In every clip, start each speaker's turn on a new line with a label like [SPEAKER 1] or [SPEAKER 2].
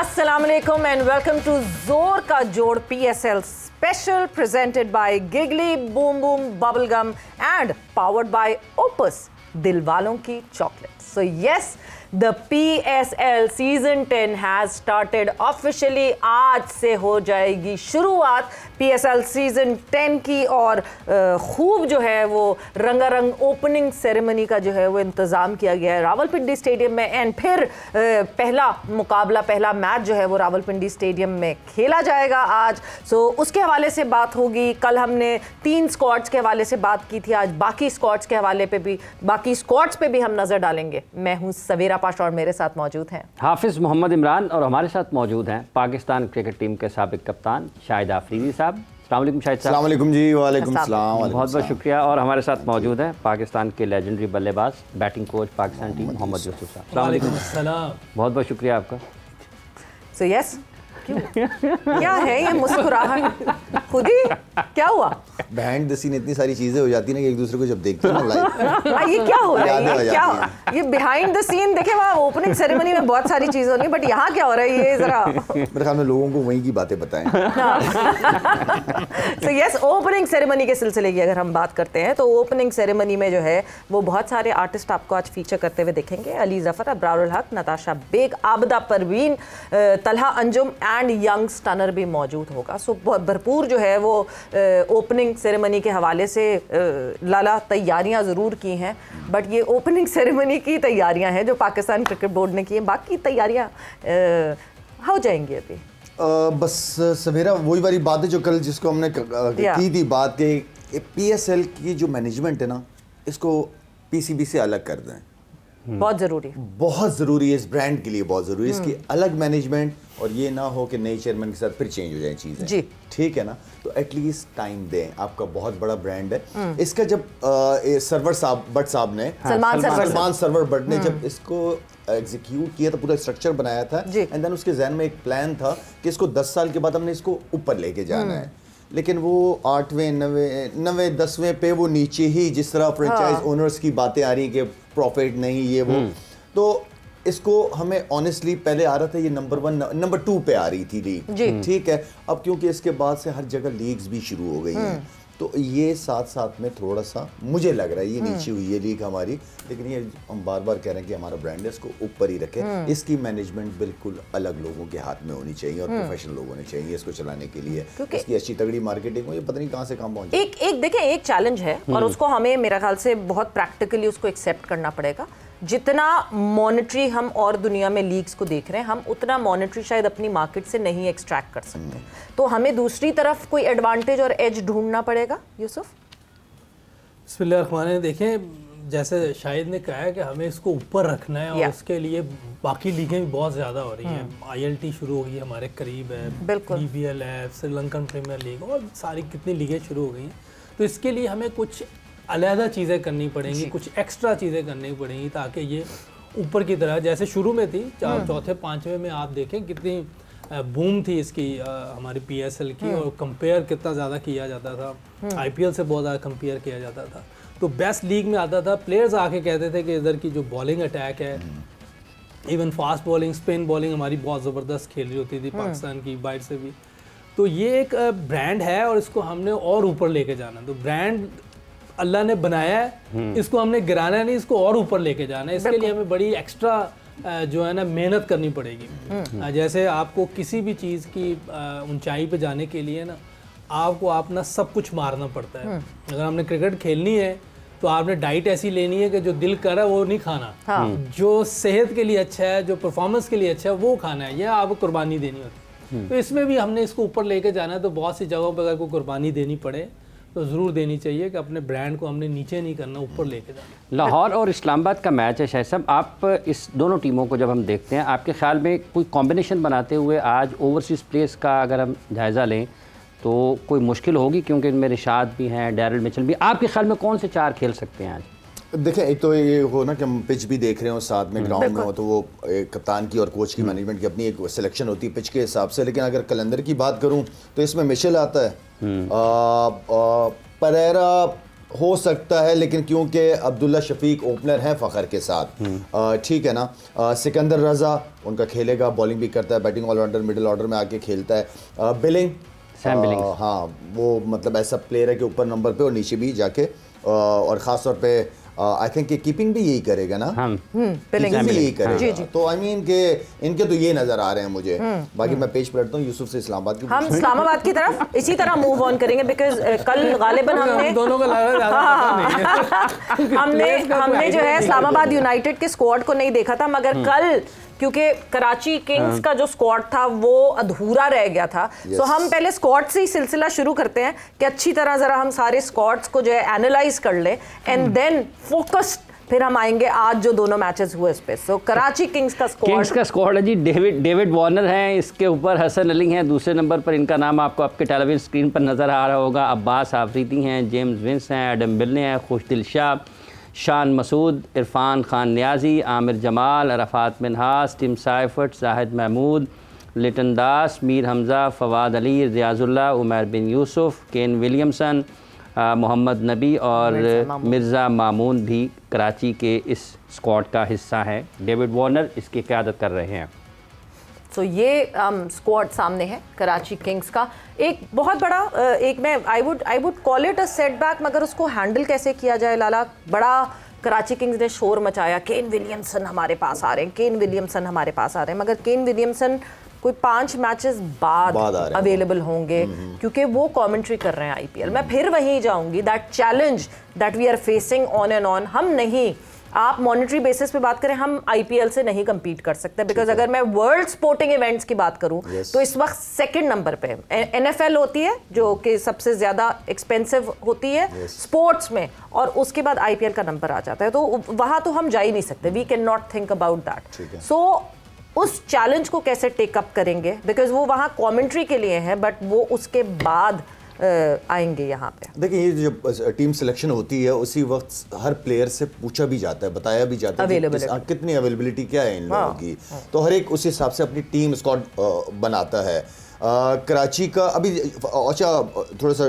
[SPEAKER 1] Assalamu alaikum and welcome to Zor Ka Jod PSL special presented by Giggly Boom Boom Bubblegum and powered by Opus, Dil Walon Ki Chocolates. So yes, the PSL season 10 has started officially. आज से हो जाएगी शुरुआत PSL season 10 की और खूब जो है वो रंगारंग ओपनिंग सेरेमनी का जो है वो इंतज़ाम किया गया है रावलपिंडी स्टेडियम में। एंड फिर पहला मुकाबला, पहला मैच जो है वो रावलपिंडी स्टेडियम में खेला जाएगा आज। सो उसके हवाले से बात होगी। कल हमने 3 स्क्वाड्स के हवाले से बात की थी, आज बाकी स्क्वाड्स के हवाले पे भी, बाकी स्क्वाड्स पे भी हम नज़र डालेंगे। मैं हूँ सवेरा पाशा और मेरे साथ मौजूद हैं
[SPEAKER 2] हाफिज़ मोहम्मद इमरान और हमारे साथ मौजूद हैं पाकिस्तान क्रिकेट टीम के साबिक कप्तान शाहिद आफरीदी साहब। अस्सलाम वालेकुम शाहिद साहब।
[SPEAKER 3] अस्सलाम वालेकुम जी। वालेकुम सलाम।
[SPEAKER 2] बहुत बहुत शुक्रिया। और हमारे साथ मौजूद हैं पाकिस्तान के लेजेंडरी बल्लेबाज, batting coach Pakistan team Mohammad Yusuf sahab. अस्सलाम वालेकुम। बहुत बहुत शुक्रिया आपका।
[SPEAKER 1] सो यस, क्या है ये मुस्कुराहट? खुद ही क्या हुआ?
[SPEAKER 3] बिहाइंड द सीन इतनी सारी चीजें हो जाती हैं कि एक दूसरे को जब देखते हैं ना लाइव
[SPEAKER 1] ये क्या हो रहा है? ये क्या, ये बिहाइंड द सीन देखे, वहाँ ओपनिंग सेरेमनी में बहुत सारी चीजें होनी, बट यहाँ क्या हो रहा है ये जरा
[SPEAKER 3] मेरे ख्याल में लोगों को वहीं की बातें बताएं।
[SPEAKER 1] सो यस, ओपनिंग सेरेमनी के सिलसिले की अगर हम बात करते हैं तो ओपनिंग सेरेमनी में जो है वो बहुत सारे आर्टिस्ट आपको आज फीचर करते हुए देखेंगे। Ali Zafar, Abrarul Haq, Natasha Baig, Abida Parveen, Talha Anjum and Young Stunner भी मौजूद होगा। सो भरपूर जो है वो ओपनिंग सेरेमनी के हवाले से लाला तैयारियां ज़रूर की हैं, बट ये ओपनिंग सेरेमनी की तैयारियां हैं जो पाकिस्तान क्रिकेट बोर्ड ने की हैं। बाकी तैयारियां हो जाएंगी अभी।
[SPEAKER 3] बस सवेरा वही वाली बात है जो कल जिसको हमने की थी बात कि PSL की जो मैनेजमेंट है ना, इसको PCB से अलग कर दें।
[SPEAKER 1] बहुत ज़रूरी,
[SPEAKER 3] बहुत ज़रूरी है, इस ब्रांड के लिए बहुत ज़रूरी है इसकी अलग मैनेजमेंट, और ये ना हो कि नए चेयरमैन के साथ फिर चेंज हो जाए चीज़ें जी। ठीक है ना, तो एटलीस्ट टाइम दें। आपका बहुत बड़ा ब्रांड है। इसका जब सरवर साहब भट्ट साहब ने सलमान सरवर भट्ट ने जब इसको एग्जीक्यूट किया था, पूरा स्ट्रक्चर बनाया था, एंड देन उसके जहन में एक प्लान था कि इसको 10 साल के बाद हमने इसको ऊपर लेके जाना है। लेकिन वो 8वें 9वें 10वें पे वो नीचे ही, जिस तरह फ्रेंचाइज ओनर्स की बातें आ रही कि प्रॉफिट नहीं ये वो, तो इसको हमें ऑनेस्टली पहले आ रहा था ये नंबर 1 नंबर 2 पे आ रही थी लीग। ठीक है, अब क्योंकि इसके बाद से हर जगह लीग्स भी शुरू हो गई हैं, तो ये साथ साथ में थोड़ा सा मुझे लग रहा है ये नीचे हुई है लीग हमारी। लेकिन ये हम बार बार कह रहे हैं कि हमारा ब्रांड है, इसको ऊपर ही रखें। इसकी मैनेजमेंट बिल्कुल अलग लोगों के हाथ में होनी चाहिए और प्रोफेशनल लोग होने चाहिए इसको चलाने के लिए। इसकी अच्छी तगड़ी मार्केटिंग हो, ये पता नहीं कहाँ से काम पहुंचे।
[SPEAKER 1] एक देखें, एक चैलेंज है और उसको हमें मेरा ख्याल से बहुत प्रैक्टिकली उसको एक्सेप्ट करना पड़ेगा। जितना मॉनेटरी हम और दुनिया में लीग्स को देख रहे हैं, हम उतना मॉनेटरी शायद अपनी मार्केट से नहीं एक्सट्रैक्ट कर सकते, तो हमें दूसरी तरफ कोई एडवांटेज और एज ढूंढना पड़ेगा। यूसुफ,
[SPEAKER 4] बिस्मिल्लाह, देखें जैसे शाहिद ने कहा है कि हमें इसको ऊपर रखना है और उसके लिए बाकी लीगें भी बहुत ज़्यादा हो रही हैं। ILT शुरू हो गई हमारे करीब है, BBL है, श्रीलंकन प्रीमियर लीग और सारी कितनी लीगें शुरू हो गई हैं। तो इसके लिए हमें कुछ अलहदा चीज़ें करनी पड़ेंगी, कुछ एक्स्ट्रा चीज़ें करनी पड़ेंगी ताकि ये ऊपर की तरह जैसे शुरू में थी, चौथे 5वें में आप देखें कितनी बूम थी इसकी हमारी PSL की, और कंपेयर कितना ज़्यादा किया जाता था, IPL से बहुत ज़्यादा कंपेयर किया जाता था। तो बेस्ट लीग में आता था, प्लेयर्स आके कहते थे कि इधर की जो बॉलिंग अटैक है, even fast bowling, spin bowling हमारी बहुत ज़बरदस्त खेल रही होती थी पाकिस्तान की बाइट से भी। तो ये एक ब्रांड है और इसको हमने और ऊपर लेके जाना। तो ब्रांड अल्लाह ने बनाया है, इसको हमने गिराना नहीं, इसको और ऊपर लेके जाना है। इसके लिए हमें बड़ी एक्स्ट्रा जो है ना मेहनत करनी पड़ेगी। जैसे आपको किसी भी चीज़ की ऊंचाई पे जाने के लिए ना आपको अपना सब कुछ मारना पड़ता है। अगर हमने क्रिकेट खेलनी है तो आपने डाइट ऐसी लेनी है कि जो दिल कर रहा है वो नहीं खाना, जो सेहत के लिए अच्छा है, जो परफॉर्मेंस के लिए अच्छा है वो खाना है, यह आपको कुर्बानी देनी होती है। तो इसमें भी हमने इसको ऊपर लेके जाना है। तो बहुत सी जगहों पर अगर कोई कुर्बानी देनी पड़े तो ज़रूर देनी चाहिए कि अपने ब्रांड को हमने नीचे नहीं करना, ऊपर लेके जाना।
[SPEAKER 2] लाहौर और इस्लामाबाद का मैच है शायद साहब, आप इस दोनों टीमों को जब हम देखते हैं, आपके ख्याल में कोई कॉम्बिनेशन बनाते हुए आज ओवरसीज़ प्लेयर्स का अगर हम जायज़ा लें तो कोई मुश्किल होगी? क्योंकि इनमें रिशाद भी हैं, डैरिल मिचेल भी। आपके ख्याल में कौन से 4 खेल सकते हैं आज?
[SPEAKER 3] देखें, एक तो ये हो ना कि हम पिच भी देख रहे हो साथ में ग्राउंड में हो, तो वो कप्तान की और कोच की मैनेजमेंट की अपनी एक सिलेक्शन होती है पिच के हिसाब से। लेकिन अगर कैलेंडर की बात करूं तो इसमें मिशेल आता है, परेरा हो सकता है, लेकिन क्योंकि अब्दुल्ला शफीक ओपनर हैं फ़खर के साथ, ठीक है ना, सिकंदर रज़ा उनका खेलेगा, बॉलिंग भी करता है, बैटिंग ऑलराउंडर, मिडिल ऑर्डर में आके खेलता है। बिलिंग, हाँ वो मतलब ऐसा प्लेयर है कि ऊपर नंबर पे और नीचे भी जाके, और ख़ास तौर पे आई थिंक कीपिंग भी यही करेगा ना,
[SPEAKER 1] बिलिंग
[SPEAKER 3] भी यही करेगा। तो आई मीन के इनके तो ये नजर आ रहे हैं मुझे। बाकी मैं पेश पलटता हूँ यूसुफ से इस्लामाबाद की।
[SPEAKER 1] हम इस्लामाबाद की तरफ इसी तरह मूव ऑन करेंगे, बिकॉज कल गालिबन हमने
[SPEAKER 4] दोनों को
[SPEAKER 1] हमने जो है इस्लामाबाद यूनाइटेड के स्क्वाड को नहीं देखा था, मगर कल क्योंकि कराची किंग्स का जो स्क्वाड था वो अधूरा रह गया था, तो हम पहले स्क्वाड से ही सिलसिला शुरू करते हैं कि अच्छी तरह जरा हम सारे स्क्वाड्स को जो है एनालाइज कर लें, एंड देन फोकस्ड फिर हम आएंगे आज जो दोनों मैचेस हुए इस पे। सो कराची किंग्स का
[SPEAKER 2] स्क्वाड है जी, डेविड वार्नर हैं, इसके ऊपर हसन अली हैं, दूसरे नंबर पर इनका नाम आपको आपके टेलीविजन स्क्रीन पर नज़र आ रहा होगा, अब्बास आफरीदी हैं, जेम्स विंस हैं, एडम बिल्ने हैं, खुशदिल शाह, शान मसूद, इरफान खान नियाजी, आमिर जमाल, अरफात मिनहास, टिम साइफर्ट, जाहिद महमूद, लिटन दास, मीर हमज़ा, फवाद अली, रियाजुल्लाह, उमर बिन यूसुफ, केन विलियमसन, मोहम्मद नबी और मिर्ज़ा मामून भी कराची के इस स्क्वाड का हिस्सा हैं। डेविड वार्नर इसकी क़यादत कर रहे हैं।
[SPEAKER 1] तो ये स्क्वाड सामने है कराची किंग्स का। एक बहुत बड़ा एक मैं I would call it a setback, मगर उसको हैंडल कैसे किया जाए लाला। बड़ा कराची किंग्स ने शोर मचाया, केन विलियमसन हमारे पास आ रहे हैं, केन विलियमसन हमारे पास आ रहे हैं, मगर केन विलियमसन कोई 5 मैचेस बाद अवेलेबल होंगे क्योंकि वो कमेंट्री कर रहे हैं आईपीएल। मैं फिर वहीं जाऊंगी, that challenge that we are facing on and on, हम नहीं, आप मॉनेटरी बेसिस पे बात करें, हम आईपीएल से नहीं compete कर सकते, बिकॉज अगर मैं वर्ल्ड स्पोर्टिंग इवेंट्स की बात करूं तो इस वक्त सेकंड नंबर पे एनएफएल होती है जो कि सबसे ज्यादा एक्सपेंसिव होती है स्पोर्ट्स में, और उसके बाद आईपीएल का नंबर आ जाता है, तो वहां तो हम जा ही नहीं सकते, we can not think about that. So उस चैलेंज को कैसे टेक अप करेंगे, बिकॉज वो वहां कमेंट्री के लिए है, बट वो उसके बाद आएंगे यहाँ पे।
[SPEAKER 3] देखिए, ये जो टीम सिलेक्शन होती है उसी वक्त हर प्लेयर से पूछा भी जाता है, बताया भी जाता है कि कितनी अवेलेबिलिटी क्या है इन लोगों की, तो हर एक उस हिसाब से अपनी टीम स्क्वाड बनाता है। कराची का अभी अच्छा थोड़ा सा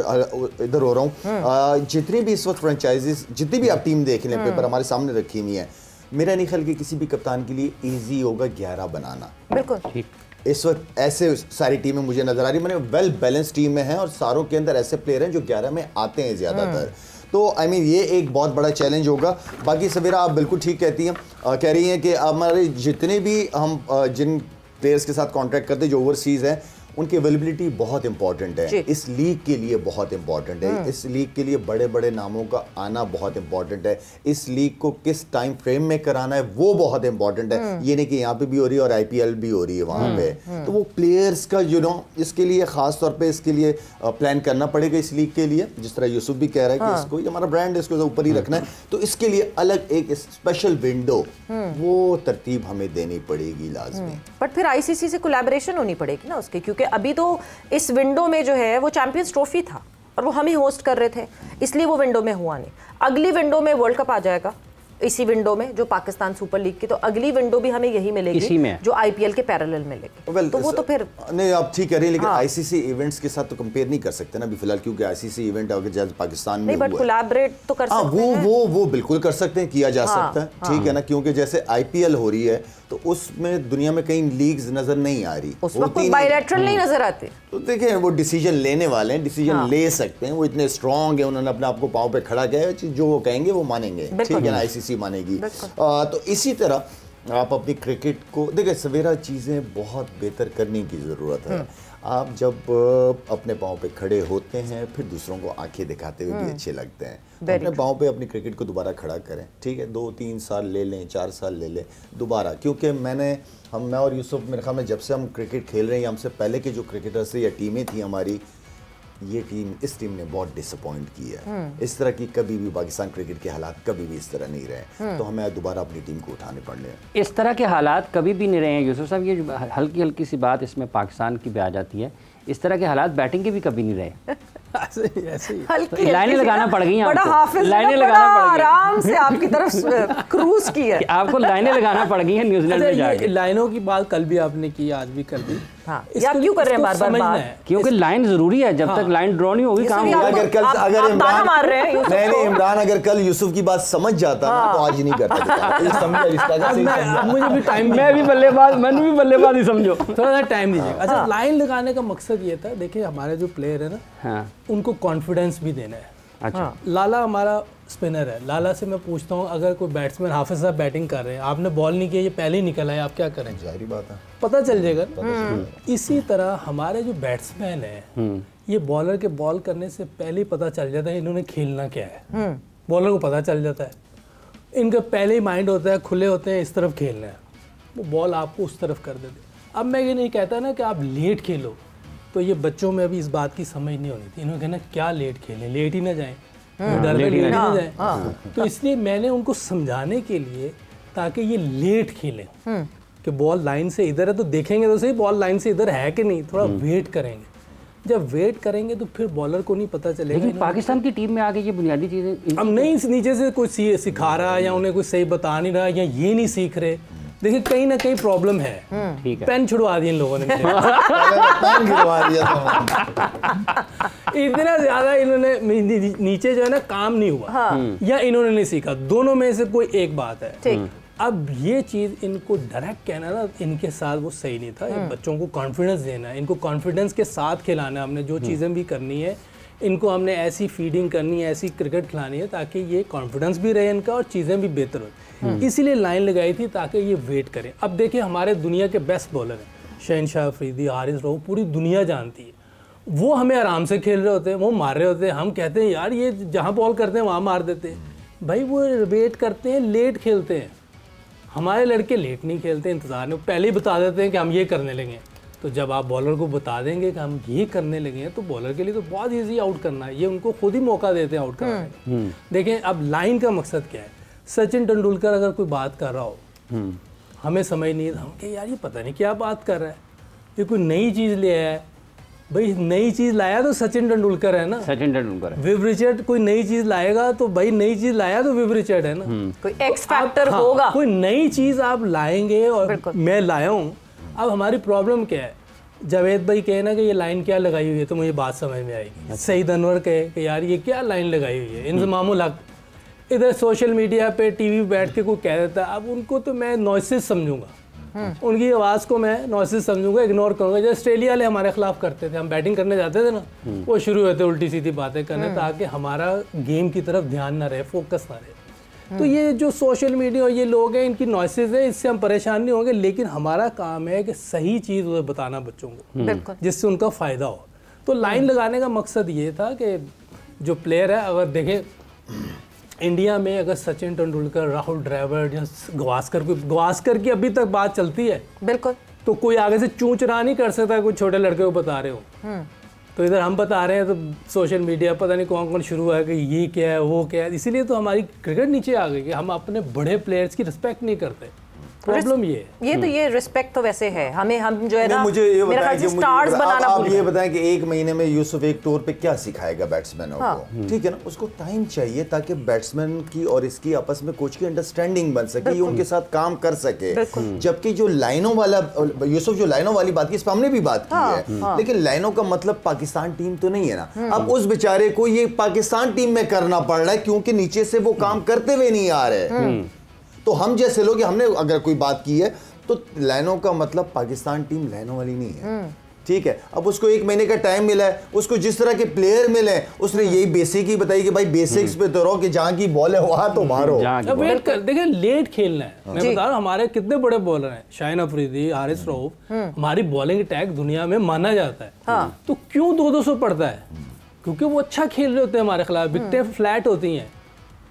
[SPEAKER 3] इधर हो रहा हूँ, जितनी भी इस वक्त फ्रेंचाइजीज, जितनी भी आप टीम देख लें, पेपर हमारे सामने रखी हुई है, मेरा नहीं ख्याल कि किसी भी कप्तान के लिए ईजी होगा 11 बनाना।
[SPEAKER 1] बिल्कुल
[SPEAKER 3] इस वक्त ऐसे सारी टीमें मुझे नजर आ रही, मैंने वेल बैलेंस टीमें हैं और सारों के अंदर ऐसे प्लेयर हैं जो 11 में आते हैं ज़्यादातर। तो आई मीन ये एक बहुत बड़ा चैलेंज होगा। बाकी सवेरा आप बिल्कुल ठीक कहती हैं, कह रही हैं कि हमारे जितने भी हम जिन प्लेयर्स के साथ कॉन्ट्रैक्ट करते हैं जो ओवरसीज़ हैं, उनकी अवेलेबिलिटी बहुत इंपॉर्टेंट है, इस लीग के लिए बहुत इंपॉर्टेंट है, इस लीग के लिए बड़े बड़े नामों का आना बहुत इंपॉर्टेंट है, इस लीग को किस टाइम फ्रेम में कराना है वो बहुत इंपॉर्टेंट है। ये नहीं कि यहाँ पे भी हो रही है और आईपीएल भी हो रही है वहाँ पे, तो वो प्लेयर्स का इसके लिए खास तौर पे इसके लिए प्लान करना पड़ेगा इस लीग के लिए, जिस तरह यूसुफ भी कह रहा है कि इसको हमारा ब्रांड इसको ऊपर ही रखना है, तो इसके लिए अलग एक स्पेशल विंडो वो तरतीब हमें देनी पड़ेगी लाजमी।
[SPEAKER 1] बट फिर आईसीसी से कोलैबोरेशन होनी पड़ेगी ना उसके, क्योंकि अभी तो इस विंडो में जो है वो चैंपियंस ट्रॉफी था और वो हम ही होस्ट कर रहे थे, इसलिए वो विंडो में हुआ नहीं। अगली विंडो में वर्ल्ड कप आ जाएगा, इसी विंडो में जो पाकिस्तान सुपर लीग की, तो अगली विंडो भी हमें यही मिलेगी जो आईपीएल के पैरेलल मिलेगी। तो वो तो फिर
[SPEAKER 3] नहीं, आप ठीक कह रहे हैं, लेकिन आईसीसी इवेंट्स के साथ तो कंपेयर नहीं कर सकते ना अभी फिलहाल, क्योंकि आईसीसी इवेंट अगर जैसे पाकिस्तान में
[SPEAKER 1] बट कोलैबोरेट तो कर सकते हैं।
[SPEAKER 3] वो बिल्कुल कर सकते हैं, किया जा सकता है, ठीक है ना, क्योंकि जैसे आईपीएल हो रही है तो उसमें दुनिया में कई लीग्स नजर नहीं आ रही,
[SPEAKER 1] उस वक्त बायलैटरल नहीं नजर आते,
[SPEAKER 3] तो देखें वो डिसीजन लेने वाले हैं, डिसीजन ले सकते हैं, वो इतने स्ट्रांग है, उन्होंने अपने आप को पांव पे खड़ा किया है, जो वो कहेंगे वो मानेंगे, ठीक है ना, आईसीसी मानेगी। तो इसी तरह आप अपनी क्रिकेट को देखें, सवेरा चीज़ें बहुत बेहतर करने की ज़रूरत है। आप जब अपने पाँव पे खड़े होते हैं फिर दूसरों को आंखें दिखाते हुए भी अच्छे लगते हैं, तो अपने पाँव पे अपनी क्रिकेट को दोबारा खड़ा करें, ठीक है, 2-3 साल ले लें, 4 साल ले लें दोबारा, क्योंकि मैं और यूसुफ मेरे ख्याल में जब से हम क्रिकेट खेल रहे हैं, हमसे पहले के जो क्रिकेटर्स थे या टीमें थी हमारी, इस टीम ने बहुत डिसअपॉइंट किया है। इस तरह की कभी भी पाकिस्तान क्रिकेट के हालात कभी भी इस तरह नहीं रहे, तो हमें दोबारा अपनी टीम को उठाने पड़ने।
[SPEAKER 2] इस तरह के हालात कभी भी नहीं रहे हैं यूसुफ साहब, ये हल्की हल्की सी बात इसमें पाकिस्तान की भी आ जाती है, इस तरह के हालात बैटिंग के भी कभी नहीं रहे।
[SPEAKER 1] ऐसे
[SPEAKER 2] लाइनें लगाना पड़ गई,
[SPEAKER 1] लाइनें लगाना पड़ गई, आराम से आपकी तरफ क्रूज की है,
[SPEAKER 2] आपको लाइनें लगाना पड़ गई है न्यूजीलैंड में जाके।
[SPEAKER 4] लाइनों की बात कल भी आपने की, आज भी कर दी।
[SPEAKER 1] या क्यों कर रहे हैं बार-बार?
[SPEAKER 2] क्योंकि लाइन जरूरी है, जब तक लाइन ड्रॉ नहीं होगी काम होगा।
[SPEAKER 3] अगर इमरान अगर कल यूसुफ की बात समझ जाता ना तो आज नहीं करता।
[SPEAKER 4] मुझे भी टाइम,
[SPEAKER 2] मैं भी बल्लेबाज, मैंने भी बल्लेबाज ही समझो,
[SPEAKER 4] थोड़ा सा टाइम दीजिए। अच्छा, लाइन लगाने का मकसद ये था, देखिए हमारे जो प्लेयर है ना, उनको कॉन्फिडेंस भी देना है। अच्छा, लाला हमारा स्पिनर है, लाला से मैं पूछता हूँ अगर कोई बैट्समैन हाफिज साहब बैटिंग कर रहे हैं, आपने बॉल नहीं किया, ये पहले ही निकल आया, आप क्या करें?
[SPEAKER 3] जाहिर बात है,
[SPEAKER 4] पता चल जाएगा। इसी तरह हमारे जो बैट्समैन है, ये बॉलर के बॉल करने से पहले ही पता चल जाता है इन्होंने खेलना क्या है। बॉलर को पता चल जाता है, इनका पहले ही माइंड होता है, खुले होते हैं इस तरफ खेलना है, वो बॉल आपको उस तरफ कर देते। अब मैं ये नहीं कहता ना कि आप लेट खेलो, तो ये बच्चों में अभी इस बात की समझ नहीं होनी थी। इन्होंने कहना क्या लेट खेलें, लेट ही ना जाएं, डर में लेट ही ना जाएं। तो इसलिए मैंने उनको समझाने के लिए, ताकि ये लेट खेलें कि बॉल लाइन से इधर है तो देखेंगे तो सही बॉल लाइन से इधर है कि नहीं, थोड़ा वेट करेंगे। जब वेट करेंगे तो फिर बॉलर को नहीं पता चलेगा।
[SPEAKER 2] लेकिन पाकिस्तान की टीम में आगे ये बुनियादी चीज़ें
[SPEAKER 4] अब नहीं, नीचे से कोई सिखा रहा है या उन्हें कोई सही बता नहीं रहा या ये नहीं सीख रहे। देखिए कहीं ना कहीं प्रॉब्लम है। ठीक है, पेन छुड़वा दिए इन लोगों ने।
[SPEAKER 3] पेन गिरवा दिया
[SPEAKER 4] इतना ज्यादा इन्होंने नीचे जो है ना काम नहीं हुआ, या इन्होंने नहीं सीखा, दोनों में से कोई एक बात है। अब ये चीज़ इनको डायरेक्ट कहना ना इनके साथ वो सही नहीं था। बच्चों को कॉन्फिडेंस देना है, इनको कॉन्फिडेंस के साथ खिलाना है। हमने जो चीज़ें भी करनी है, इनको हमने ऐसी फीडिंग करनी है, ऐसी क्रिकेट खिलानी है ताकि ये कॉन्फिडेंस भी रहे इनका और चीज़ें भी बेहतर हो। इसीलिए लाइन लगाई थी ताकि ये वेट करें। अब देखिए हमारे दुनिया के बेस्ट बॉलर हैं, शहनशाह अफरीदी, हारिस रऊफ, पूरी दुनिया जानती है। वो हमें आराम से खेल रहे होते हैं, वो मार रहे होते हैं, हम कहते हैं यार ये जहाँ बॉल करते हैं वहाँ मार देते हैं। भाई वो वेट करते हैं, लेट खेलते हैं। हमारे लड़के लेट नहीं खेलते, इंतज़ार में पहले ही बता देते हैं कि हम ये करने लगे। तो जब आप बॉलर को बता देंगे कि हम ये करने लगे हैं, तो बॉलर के लिए तो बहुत इजी आउट करना है। ये उनको खुद ही मौका देते हैं आउट करने का। देखें अब लाइन का मकसद क्या है। सचिन तेंदुलकर अगर कोई बात कर रहा हो, हमें समझ नहीं था, हम कि यार ये पता नहीं क्या बात कर रहा है, ये कोई नई चीज़ ले आया है। भाई नई चीज़ लाया तो सचिन तेंदुलकर है ना,
[SPEAKER 2] सचिन तेंदुलकर।
[SPEAKER 4] विव रिचर्ड कोई नई चीज़ लाएगा तो भाई नई चीज़ लाया तो विव रिचर्ड है ना,
[SPEAKER 1] कोई एक्स फैक्टर होगा।
[SPEAKER 4] कोई नई चीज़ आप लाएंगे और मैं लाया हूँ। अब हमारी प्रॉब्लम क्या है, जावेद भाई कहे ना कि ये लाइन क्या लगाई हुई है, तो मुझे बात समझ में आएगी। सईद अनवर कहे कि यार ये क्या लाइन लगाई हुई है। इंजमामुल हक इधर सोशल मीडिया पे टीवी पे बैठ के कोई कह देता है, अब उनको तो मैं नॉइसेस समझूंगा, उनकी आवाज़ को मैं नॉइसेस समझूंगा, इग्नोर करूंगा। जैसे ऑस्ट्रेलिया वाले हमारे खिलाफ करते थे, हम बैटिंग करने जाते थे ना, वो शुरू होते उल्टी सीधी बातें करने ताकि हमारा गेम की तरफ ध्यान ना रहे, फोकस ना रहे। तो ये जो सोशल मीडिया और ये लोग हैं, इनकी नॉइसेस है, इससे हम परेशान नहीं होंगे। लेकिन हमारा काम है कि सही चीज़ उन्हें बताना बच्चों को, जिससे उनका फ़ायदा हो। तो लाइन लगाने का मकसद ये था कि जो प्लेयर है, अगर देखें इंडिया में अगर सचिन तेंदुलकर, राहुल द्रविड़ या गावस्कर की अभी तक बात चलती है, बिल्कुल, तो कोई आगे से चूंचरा नहीं कर सकता कोई छोटे लड़के को बता रहे हो। तो इधर हम बता रहे हैं तो सोशल मीडिया पता नहीं कौन कौन शुरू है कि ये क्या है वो क्या है। इसीलिए तो हमारी क्रिकेट नीचे आ गई कि हम अपने बड़े प्लेयर्स की रिस्पेक्ट नहीं करते। प्रॉब्लम ये
[SPEAKER 1] तो ये रिस्पेक्ट तो वैसे है हमें, हम जो है ना,
[SPEAKER 3] मुझे ये बताएं कि
[SPEAKER 1] स्टार्स बनाना,
[SPEAKER 3] आप ये बताएं कि एक महीने में यूसुफ एक टूर पे क्या सिखाएगा बैट्समैनों को, ठीक है ना। उसको टाइम चाहिए ताकि बैट्समैन की और इसकी आपस में कोच की अंडरस्टैंडिंग बन सके, ये उनके साथ काम कर सके। जबकि जो लाइनों वाला यूसुफ जो लाइनों वाली बात की, इस पर हमने भी बात की है, लेकिन लाइनों का मतलब पाकिस्तान टीम तो नहीं है ना। अब उस बेचारे को ये पाकिस्तान टीम में करना पड़ रहा है क्योंकि नीचे से वो काम करते हुए नहीं आ रहे। तो हम जैसे लोग, हमने अगर कोई बात की है तो लाइनों का मतलब पाकिस्तान टीम लाइनों वाली नहीं है, ठीक है। अब उसको एक महीने का टाइम मिला है, उसको जिस तरह के प्लेयर मिले, उसने यही बेसिक ही बताई कि भाई बेसिक्स पे तो रहो कि जहाँ की बॉल है वहाँ तो मारो।
[SPEAKER 4] वेट कर, देखिए लेट खेलना है। मैं बता रहा हूँ हमारे कितने बड़े बॉलर हैं, शाहीन अफरीदी, हारिस रऊफ, हमारी बॉलिंग अटैक दुनिया में माना जाता है। तो क्यों 200 पड़ता है? क्योंकि वो अच्छा खेल रहे होते हैं हमारे खिलाफ, विकेटें फ्लैट होती हैं,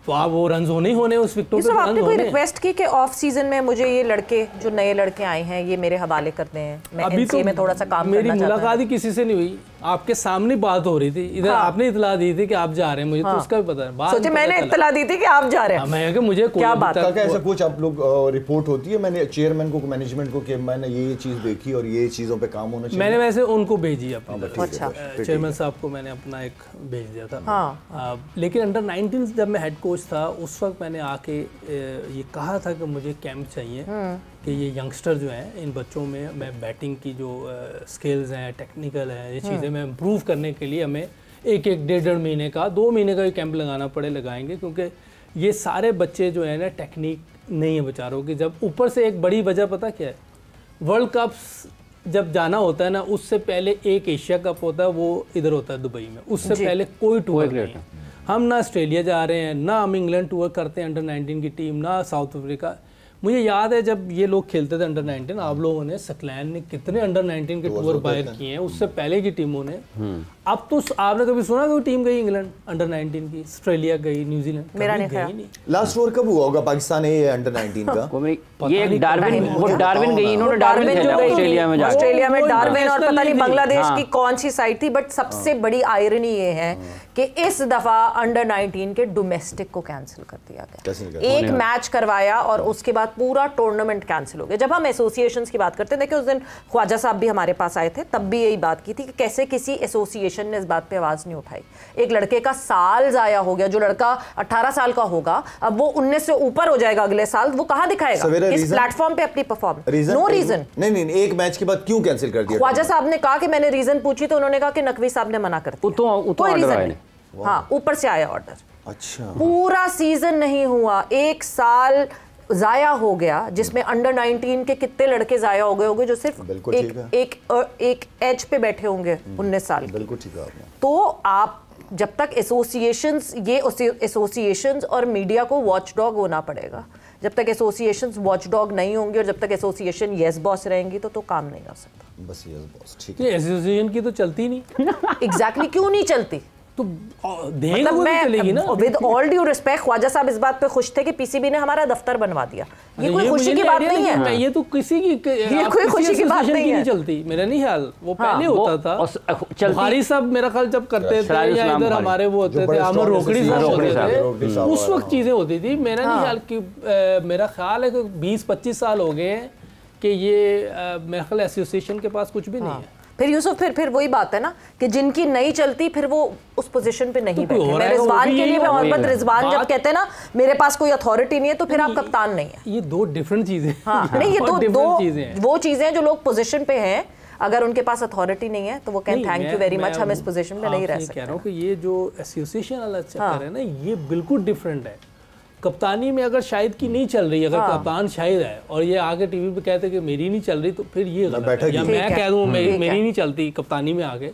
[SPEAKER 4] तो आप वो रन होने ही होने उस विकेटों पे।
[SPEAKER 1] आपने कोई रिक्वेस्ट की कि ऑफ सीजन में मुझे ये लड़के, जो नए लड़के आए हैं, ये मेरे हवाले करते हैं, मैं एनसीए में थोड़ा सा काम करना चाहता हूं।
[SPEAKER 4] मेरी मुलाकात ही किसी से नहीं हुई, आपके सामने बात हो रही थी। इधर आपने इतला दी थी कि आप जा रहे हैं, मुझे तो उसका भी पता है।
[SPEAKER 1] सोचे मैंने इतला दी थी कि आप जा रहे हैं,
[SPEAKER 4] मैं मुझे
[SPEAKER 1] क्या बात है,
[SPEAKER 3] ऐसा कुछ आप लोग रिपोर्ट होती है मैंने चेयरमैन को, मैनेजमेंट को, कि मैंने ये चीज देखी और ये चीजों पे काम होना चाहिए?
[SPEAKER 4] मैंने वैसे उनको भेजी अपनी, चेयरमैन साहब को मैंने अपना एक भेज दिया था। लेकिन अंडर 19 जब मैं हेड कोच था, उस वक्त मैंने आके ये कहा था कि मुझे कैंप चाहिए कि ये यंगस्टर जो हैं, इन बच्चों में मैं बैटिंग की जो स्किल्स हैं, टेक्निकल हैं, ये चीज़ें मैं इम्प्रूव करने के लिए हमें एक 1.5 महीने का 2 महीने का भी कैंप लगाएंगे, क्योंकि ये सारे बच्चे जो है ना टेक्निक नहीं है बेचारों की। जब ऊपर से एक बड़ी वजह पता क्या है, वर्ल्ड कप्स जब जाना होता है ना, उससे पहले एक एशिया कप होता है, वो इधर होता है दुबई में, उससे पहले कोई टूर नहीं है। हम ना ऑस्ट्रेलिया जा रहे हैं, ना हम इंग्लैंड टूर करते हैं अंडर 19 की टीम, ना साउथ अफ्रीका। मुझे याद है जब ये लोग खेलते थे अंडर 19, आप लोगों ने सकलैन ने कितने अंडर 19 के टूर बाहर किए हैं उससे पहले की टीमों ने। अब तो आपने कभी सुना कि टीम गई इंग्लैंड अंडर 19 की, ऑस्ट्रेलिया गई, न्यूजीलैंड?
[SPEAKER 1] मेरा नहीं।
[SPEAKER 3] लास्ट ओवर कब हुआ होगा पाकिस्तान है अंडर 19 का?
[SPEAKER 2] ये डार्विन गई, इन्होंने डार्विन खेला ऑस्ट्रेलिया में,
[SPEAKER 1] ऑस्ट्रेलिया में डार्विन और पता नहीं बांग्लादेश की कौन सी साइड थी। बट सबसे बड़ी आयरनी ये है कि इस दफा अंडर 19 के डोमेस्टिक को कैंसिल कर दिया गया। एक मैच करवाया और उसके बाद पूरा टूर्नामेंट कैंसिल हो गया। जब हम एसोसिएशंस की बात करते हैं, देखिए उस दिन ख्वाजा साहब भी हमारे पास आए थे, तब भी यही बात की थी कि कैसे किसी एसोसिएशन ने इस बात पे आवाज नहीं उठाई। एक लड़के का साल जाया हो गया, जो लड़का 18 साल का होगा, अब वो 19 से ऊपर हो जाएगा अगले साल, वो कहां दिखाएगा इस प्लेटफॉर्म पे अपनी परफॉर्मेंस? No reason.
[SPEAKER 3] नहीं, एक मैच के बाद क्यों कैंसिल कर दिया?
[SPEAKER 1] ख्वाजा साहब ने कहा कि मैंने रीजन पूछी तो उन्होंने कहा कि नकवी साहब ने मना कर दिया। कोई रीजन नहीं। हाँ, ऊपर से आया ऑर्डर।
[SPEAKER 3] अच्छा,
[SPEAKER 1] पूरा सीजन नहीं हुआ, एक साल जाया हो गया, जिसमें अंडर 19 के कितने लड़के जाया हो गए होंगे जो सिर्फ एक एज पे बैठे होंगे 19 साल।
[SPEAKER 3] बिल्कुल ठीक है।
[SPEAKER 1] तो आप जब तक एसोसिएशंस और मीडिया को वॉचडॉग होना पड़ेगा, जब तक एसोसिएशंस वॉचडॉग नहीं होंगे और जब तक एसोसिएशन यस बॉस रहेंगी तो काम नहीं हो सकता।
[SPEAKER 3] बस यस बॉस, ठीक है।
[SPEAKER 4] एसोसिएशन की तो चलती नहीं।
[SPEAKER 1] एग्जैक्टली क्यों नहीं चलती?
[SPEAKER 4] तो मतलब मैं चलेगी ना।
[SPEAKER 1] With all due respect, Khawaja sahab इस बात पे खुश थे कि पीसीबी ने हमारा दफ्तर बनवा दिया। ये कोई खुशी की बात नहीं है।
[SPEAKER 4] ये तो किसी की
[SPEAKER 1] कोई खुशी की बात नहीं है।
[SPEAKER 4] चलती, मेरा नहीं ख्याल। वो पहले होता था, बुखारी साहब मेरा ख्याल जब करते थे, या इधर हमारे वो होते थे आमर रोकड़ी साहब होते थे, उस वक्त चीजें होती थी। मेरा नहीं ख्याल कि मेरा ख्याल है कि 20-25 साल हो गए हैं कि ये मेरा ख्याल एसोसिएशन के पास कुछ भी नहीं है।
[SPEAKER 1] फिर यूसुफ फिर वही बात है ना कि जिनकी नहीं चलती फिर वो उस पोजीशन पे नहीं बैठे। मैं रिजवान के लिए मोहम्मद रिजवान जब कहते हैं ना मेरे पास कोई अथॉरिटी नहीं है, तो फिर आप कप्तान नहीं है।
[SPEAKER 4] ये दो डिफरेंट चीजें।
[SPEAKER 1] हाँ, नहीं, ये दो वो चीजें हैं जो लोग पोजीशन पे हैं, अगर उनके पास अथॉरिटी नहीं है तो वो कहें थैंक यू वेरी मच, हम इस पोजीशन पे नहीं रह सकते।
[SPEAKER 4] कह रहा हूं कि ये जो एसोसिएशन वाला चक्कर है ना, ये बिल्कुल डिफरेंट है। कप्तानी में अगर शाहिद की नहीं चल रही, अगर कप्तान शाहिद है और ये आगे टीवी पे कहते कि मेरी नहीं चल रही, तो फिर ये गलत है। या मैं कह दूं मेरी नहीं चलती कप्तानी में आगे,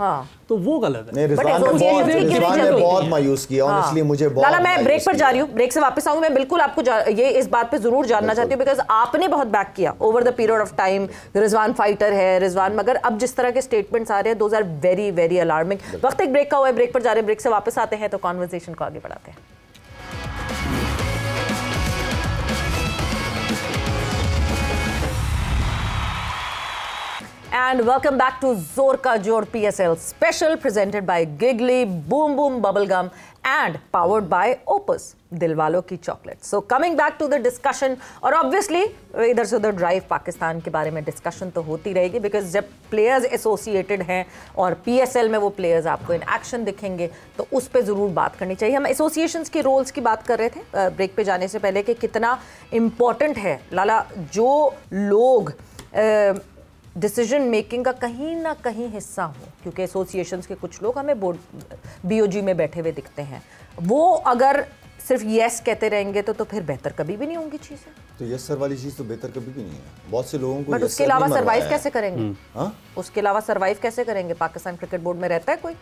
[SPEAKER 4] तो वो गलत है।
[SPEAKER 3] रिजवान ने बहुत मायूस किया ऑनेस्टली, मुझे बहुत।
[SPEAKER 1] लाला, मैं ब्रेक पर जा रही हूँ, ब्रेक से वापस आऊंगी। मैं बिल्कुल आपको ये इस बात पे जरूर जानना चाहती हूँ, बिकॉज आपने बहुत बैक किया over the period of time. Rizwan fighter है, रिजवान, मगर अब जिस तरह के स्टेटमेंट्स आ रहे हैं, those are very very alarming. वक्त एक ब्रेक का हुआ है, ब्रेक पर जा रहे हैं, ब्रेक से वापस आते हैं तो कॉन्वर्सेशन को आगे बढ़ाते हैं। And welcome back to Zor Ka Jod PSL special presented by Giggly Boom Boom Bubblegum and powered by Opus दिलवालों की chocolate. So coming back to the discussion, और obviously इधर से उधर ड्राइव पाकिस्तान के बारे में डिस्कशन तो होती रहेगी, बिकॉज जब प्लेयर्स एसोसिएटेड हैं और PSL में वो प्लेयर्स आपको इन एक्शन दिखेंगे तो उस पर ज़रूर बात करनी चाहिए। हम एसोसिएशंस के रोल्स की बात कर रहे थे ब्रेक पे जाने से पहले कि कितना इम्पॉर्टेंट है लाला, जो लोग डिसीजन मेकिंग का कहीं ना कहीं हिस्सा हो, क्योंकि एसोसिएशंस के कुछ लोग हमें बोर्ड BOG में बैठे हुए दिखते हैं, वो अगर सिर्फ यस कहते रहेंगे तो फिर बेहतर कभी भी नहीं होंगी चीज़ें। तो
[SPEAKER 3] यस सर वाली चीज़ तो बेहतर कभी भी नहीं है। बहुत से लोगों को
[SPEAKER 1] बट उसके अलावा सर्वाइव कैसे करेंगे? उसके अलावा सर्वाइव कैसे करेंगे? पाकिस्तान क्रिकेट बोर्ड में रहता है कोई?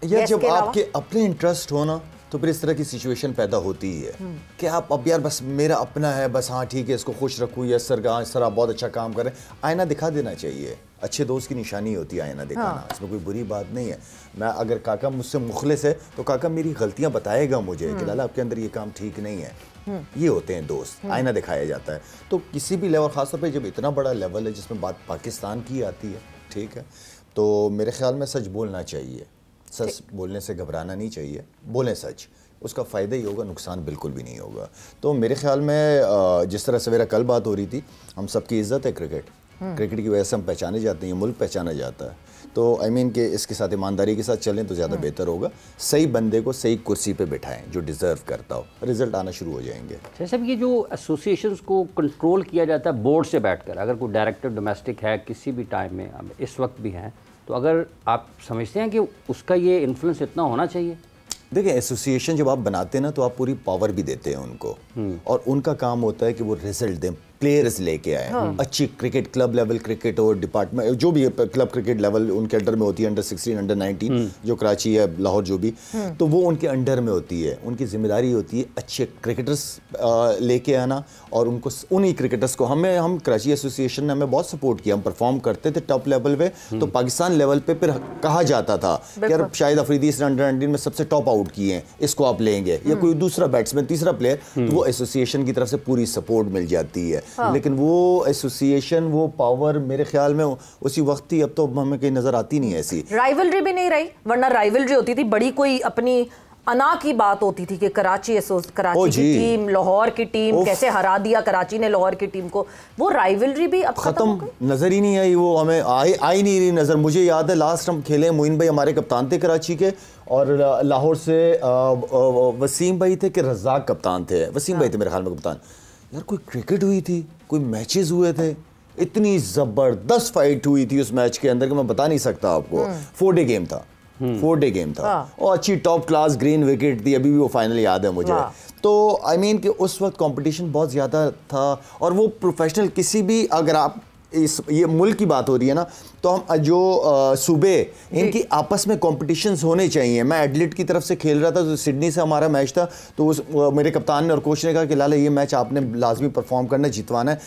[SPEAKER 3] या जब आपके अपने इंटरेस्ट हो ना, तो फिर इस तरह की सिचुएशन पैदा होती ही है कि आप अब यार बस मेरा अपना है, बस हाँ ठीक है इसको खुश रखूँ, यस सर का सर आप बहुत अच्छा काम कर रहे हैं। आईना दिखा देना चाहिए, अच्छे दोस्त की निशानी होती है आईना दिखाना, इसमें कोई बुरी बात नहीं है। मैं अगर काका मुझसे मुखलिस है तो काका मेरी गलतियाँ बताएगा मुझे कि लाला आपके अंदर ये काम ठीक नहीं है। ये होते हैं दोस्त, आईना दिखाया जाता है। तो किसी भी लेवल, खासतौर पर जब इतना बड़ा लेवल है जिसमें बात पाकिस्तान की आती है, ठीक है, तो मेरे ख्याल में सच बोलना चाहिए। सच बोलने से घबराना नहीं चाहिए, बोलें सच, उसका फ़ायदा ही होगा, नुकसान बिल्कुल भी नहीं होगा। तो मेरे ख्याल में जिस तरह सवेरा कल बात हो रही थी, हम सबकी इज़्ज़त है क्रिकेट, क्रिकेट की वजह से हम पहचाने जाते हैं, ये मुल्क पहचाना जाता है। तो आई मीन कि इसके साथ ईमानदारी के साथ चलें तो ज़्यादा बेहतर होगा। सही बंदे को सही कुर्सी पे बिठाएं जो डिज़र्व करता हो, रिजल्ट आना शुरू हो जाएंगे।
[SPEAKER 2] जैसे ये जो एसोसिएशंस को कंट्रोल किया जाता है बोर्ड से बैठकर, अगर कोई डायरेक्टर डोमेस्टिक है किसी भी टाइम में, इस वक्त भी हैं, तो अगर आप समझते हैं कि उसका ये इन्फ्लुएंस इतना होना चाहिए?
[SPEAKER 3] देखिए, एसोसिएशन जब आप बनाते हैं ना तो आप पूरी पावर भी देते हैं उनको, और उनका काम होता है कि वो रिजल्ट दें, प्लेयर्स लेके आए। अच्छी क्रिकेट, क्लब लेवल क्रिकेट और डिपार्टमेंट जो भी क्लब क्रिकेट लेवल उनके अंडर में होती है, अंडर 16, अंडर 19 जो कराची है, लाहौर जो भी, तो वो उनके अंडर में होती है। उनकी जिम्मेदारी होती है अच्छे क्रिकेटर्स लेके आना, और उनको उन्हीं क्रिकेटर्स को हम कराची एसोसिएशन ने हमें बहुत सपोर्ट किया। हम परफॉर्म करते थे टॉप लेवल पे, तो पाकिस्तान लेवल पे फिर कहा जाता था कि यार शाहिद अफरीदी इसने अंडर 19 में सबसे टॉप आउट किए हैं, इसको आप लेंगे, या कोई दूसरा बैट्समैन, तीसरा प्लेयर, तो वो एसोसिएशन की तरफ से पूरी सपोर्ट मिल जाती है। लेकिन वो एसोसिएशन, वो पावर मेरे ख्याल में उसी वक्त थी, अब तो हमें कहीं नजर आती नहीं है ऐसी।
[SPEAKER 1] राइवलरी भी नहीं रही, वरना राइवलरी होती थी बड़ी, कोई अपनी अना की बात होती थी कि कराची की टीम, लाहौर की टीम कैसे हरा दिया कराची ने लाहौर की टीम को, वो राइवलरी भी अब
[SPEAKER 3] खत्म नजर ही नहीं आई, वो हमें आई नहीं रही नजर। मुझे याद है लास्ट हम खेले, मोइन भाई हमारे कप्तान थे कराची के, और लाहौर से वसीम भाई थे कि रज़ाक कप्तान थे, वसीम भाई थे मेरे ख्याल में कप्तान। यार कोई क्रिकेट हुई थी, कोई मैचेस हुए थे, इतनी जबरदस्त फाइट हुई थी उस मैच के अंदर कि मैं बता नहीं सकता आपको। 4 डे गेम था, 4 डे गेम था, और अच्छी टॉप क्लास ग्रीन विकेट थी, अभी भी वो फाइनल याद है मुझे। तो आई मीन कि उस वक्त कंपटीशन बहुत ज़्यादा था, और वो प्रोफेशनल किसी भी, अगर आप ये मुल्क की बात हो रही है ना, तो हम जो सूबे इनकी आपस में कॉम्पिटिशन्स होने चाहिए। मैं एडलेट की तरफ से खेल रहा था, तो सिडनी से हमारा मैच था, तो मेरे कप्तान ने और कोच ने कहा कि लाला ये मैच आपने लाजमी परफॉर्म करना, जितवाना है।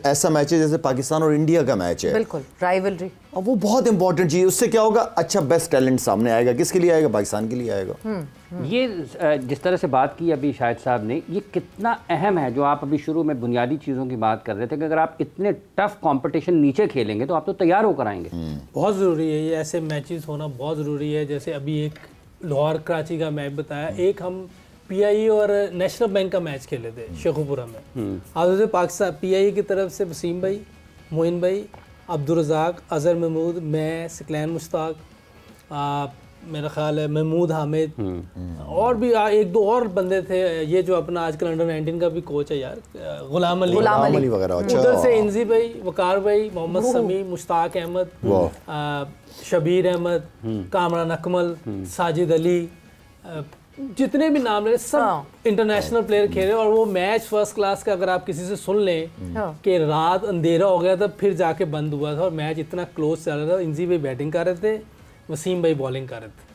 [SPEAKER 3] ऐसा मैच है जैसे पाकिस्तान और इंडिया का मैच है,
[SPEAKER 1] बिल्कुल राइवलरी,
[SPEAKER 3] और वो बहुत इंपॉर्टेंट चीज़। उससे क्या होगा, अच्छा बेस्ट टैलेंट सामने आएगा। किसके लिए आएगा? पाकिस्तान के लिए आएगा।
[SPEAKER 2] ये जिस तरह से बात की अभी शाहिद साहब ने, ये कितना अहम है जो आप अभी शुरू में बुनियादी चीज़ों की बात कर रहे थे कि अगर आप इतने टफ कंपटीशन नीचे खेलेंगे तो आप तो तैयार होकर आएंगे।
[SPEAKER 4] बहुत ज़रूरी है ये ऐसे मैचेस होना, बहुत ज़रूरी है। जैसे अभी एक लाहौर कराची का मैच बताया, एक हम PIE और नेशनल बैंक का मैच खेले थे शेखुपुरा में। आज पाकिस्तान PIE की तरफ से वसीम भाई, मोइन भाई, अब्दुल रज़ाक, अज़हर महमूद, मैं, सिकलैन मुश्ताक, मेरा ख्याल है महमूद हामिद, और भी 1-2 और बंदे थे। ये जो अपना आजकल अंडर 19 का भी कोच है यार, गुलाम अली
[SPEAKER 3] वगैरह,
[SPEAKER 4] उधर से इंजी भाई, वकार भाई, मोहम्मद समी, मुश्ताक अहमद, शबीर अहमद, कामरान अकमल, साजिद अली, जितने भी नाम ले सब इंटरनेशनल प्लेयर खेले। और वो मैच फर्स्ट क्लास का, अगर आप किसी से सुन लें कि रात अंधेरा हो गया था फिर जाके बंद हुआ था, और मैच इतना क्लोज चल रहा था। इंजी भाई बैटिंग कर रहे थे, वसीम भाई बॉलिंग कर रहे थे,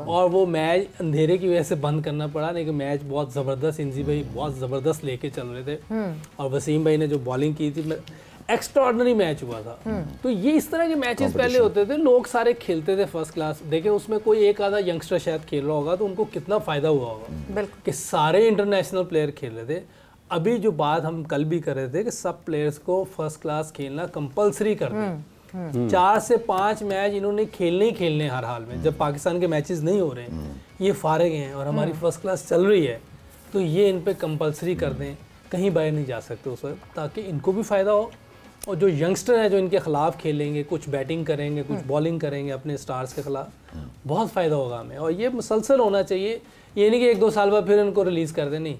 [SPEAKER 4] और वो मैच अंधेरे की वजह से बंद करना पड़ा, लेकिन मैच बहुत ज़बरदस्त, इंजी भाई बहुत ज़बरदस्त लेके चल रहे थे, और वसीम भाई ने जो बॉलिंग की थी, एक्स्ट्राऑर्डिनरी मैच हुआ था। तो ये इस तरह के मैचेस पहले होते थे, लोग सारे खेलते थे फर्स्ट क्लास। देखें उसमें कोई एक आधा यंगस्टर शायद खेल रहा होगा तो उनको कितना फ़ायदा हुआ होगा कि सारे इंटरनेशनल प्लेयर खेल रहे थे। अभी जो बात हम कल भी कर रहे थे कि सब प्लेयर्स को फर्स्ट क्लास खेलना कंपलसरी कर दें। 4 से 5 मैच इन्होंने खेलने ही खेलने हर हाल में। जब पाकिस्तान के मैचेस नहीं हो रहे, ये फारिग हैं और हमारी फर्स्ट क्लास चल रही है, तो ये इन पे कंपलसरी कर दें, कहीं बाहर नहीं जा सकते उस वक्त, ताकि इनको भी फ़ायदा हो, और जो यंगस्टर हैं जो इनके ख़िलाफ़ खेलेंगे, कुछ बैटिंग करेंगे, कुछ बॉलिंग करेंगे अपने स्टार्स के ख़िलाफ़, बहुत फ़ायदा होगा हमें। और ये मुसलसल होना चाहिए, ये नहीं कि 1-2 साल बाद फिर इनको रिलीज़ कर दें, नहीं,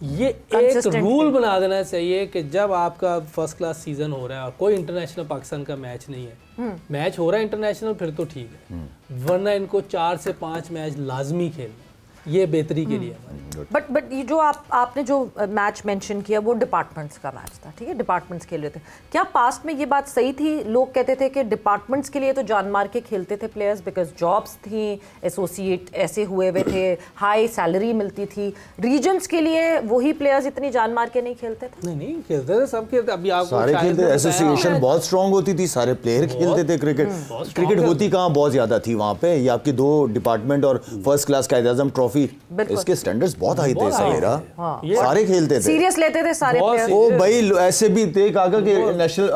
[SPEAKER 4] ये एक रूल बना देना चाहिए कि जब आपका फर्स्ट क्लास सीजन हो रहा है और कोई इंटरनेशनल पाकिस्तान का मैच नहीं है, मैच हो रहा है इंटरनेशनल, फिर तो ठीक है, वरना इनको 4 से 5 मैच लाजमी खेलना, ये बेहतरी के लिए हमारी।
[SPEAKER 1] बट ये जो आपने जो मैच मेंशन किया वो डिपार्टमेंट्स का मैच था, ठीक है, डिपार्टमेंट्स खेल रहे थे। क्या पास्ट में ये बात सही थी? लोग कहते थे कि डिपार्टमेंट्स के लिए तो जान मार के खेलते थे प्लेयर्स, बिकॉज जॉब्स थी, एसोसिएट ऐसे हुए हुए थे, हाई सैलरी मिलती थी। रीजन्स के लिए वही प्लेयर्स इतनी जान मार के नहीं खेलते थे?
[SPEAKER 4] नहीं खेलते थे, सब खेलते। अभी आप
[SPEAKER 3] सारे खेलते, एसोसिएशन बहुत स्ट्रांग होती थी, सारे प्लेयर खेलते थे क्रिकेट। क्रिकेट होती कहाँ बहुत ज्यादा थी वहाँ पे, ये आपकी 2 डिपार्टमेंट और फर्स्ट क्लास कायद आज़म ट्रॉफी, इसके स्टैंडर्ड्स बहुत हाई थे सवेरा, सारे खेलते थे, सीरियस
[SPEAKER 1] लेते थे सारे प्लेयर्स।
[SPEAKER 3] ओ भाई ऐसे भी थे काका कि नेशनल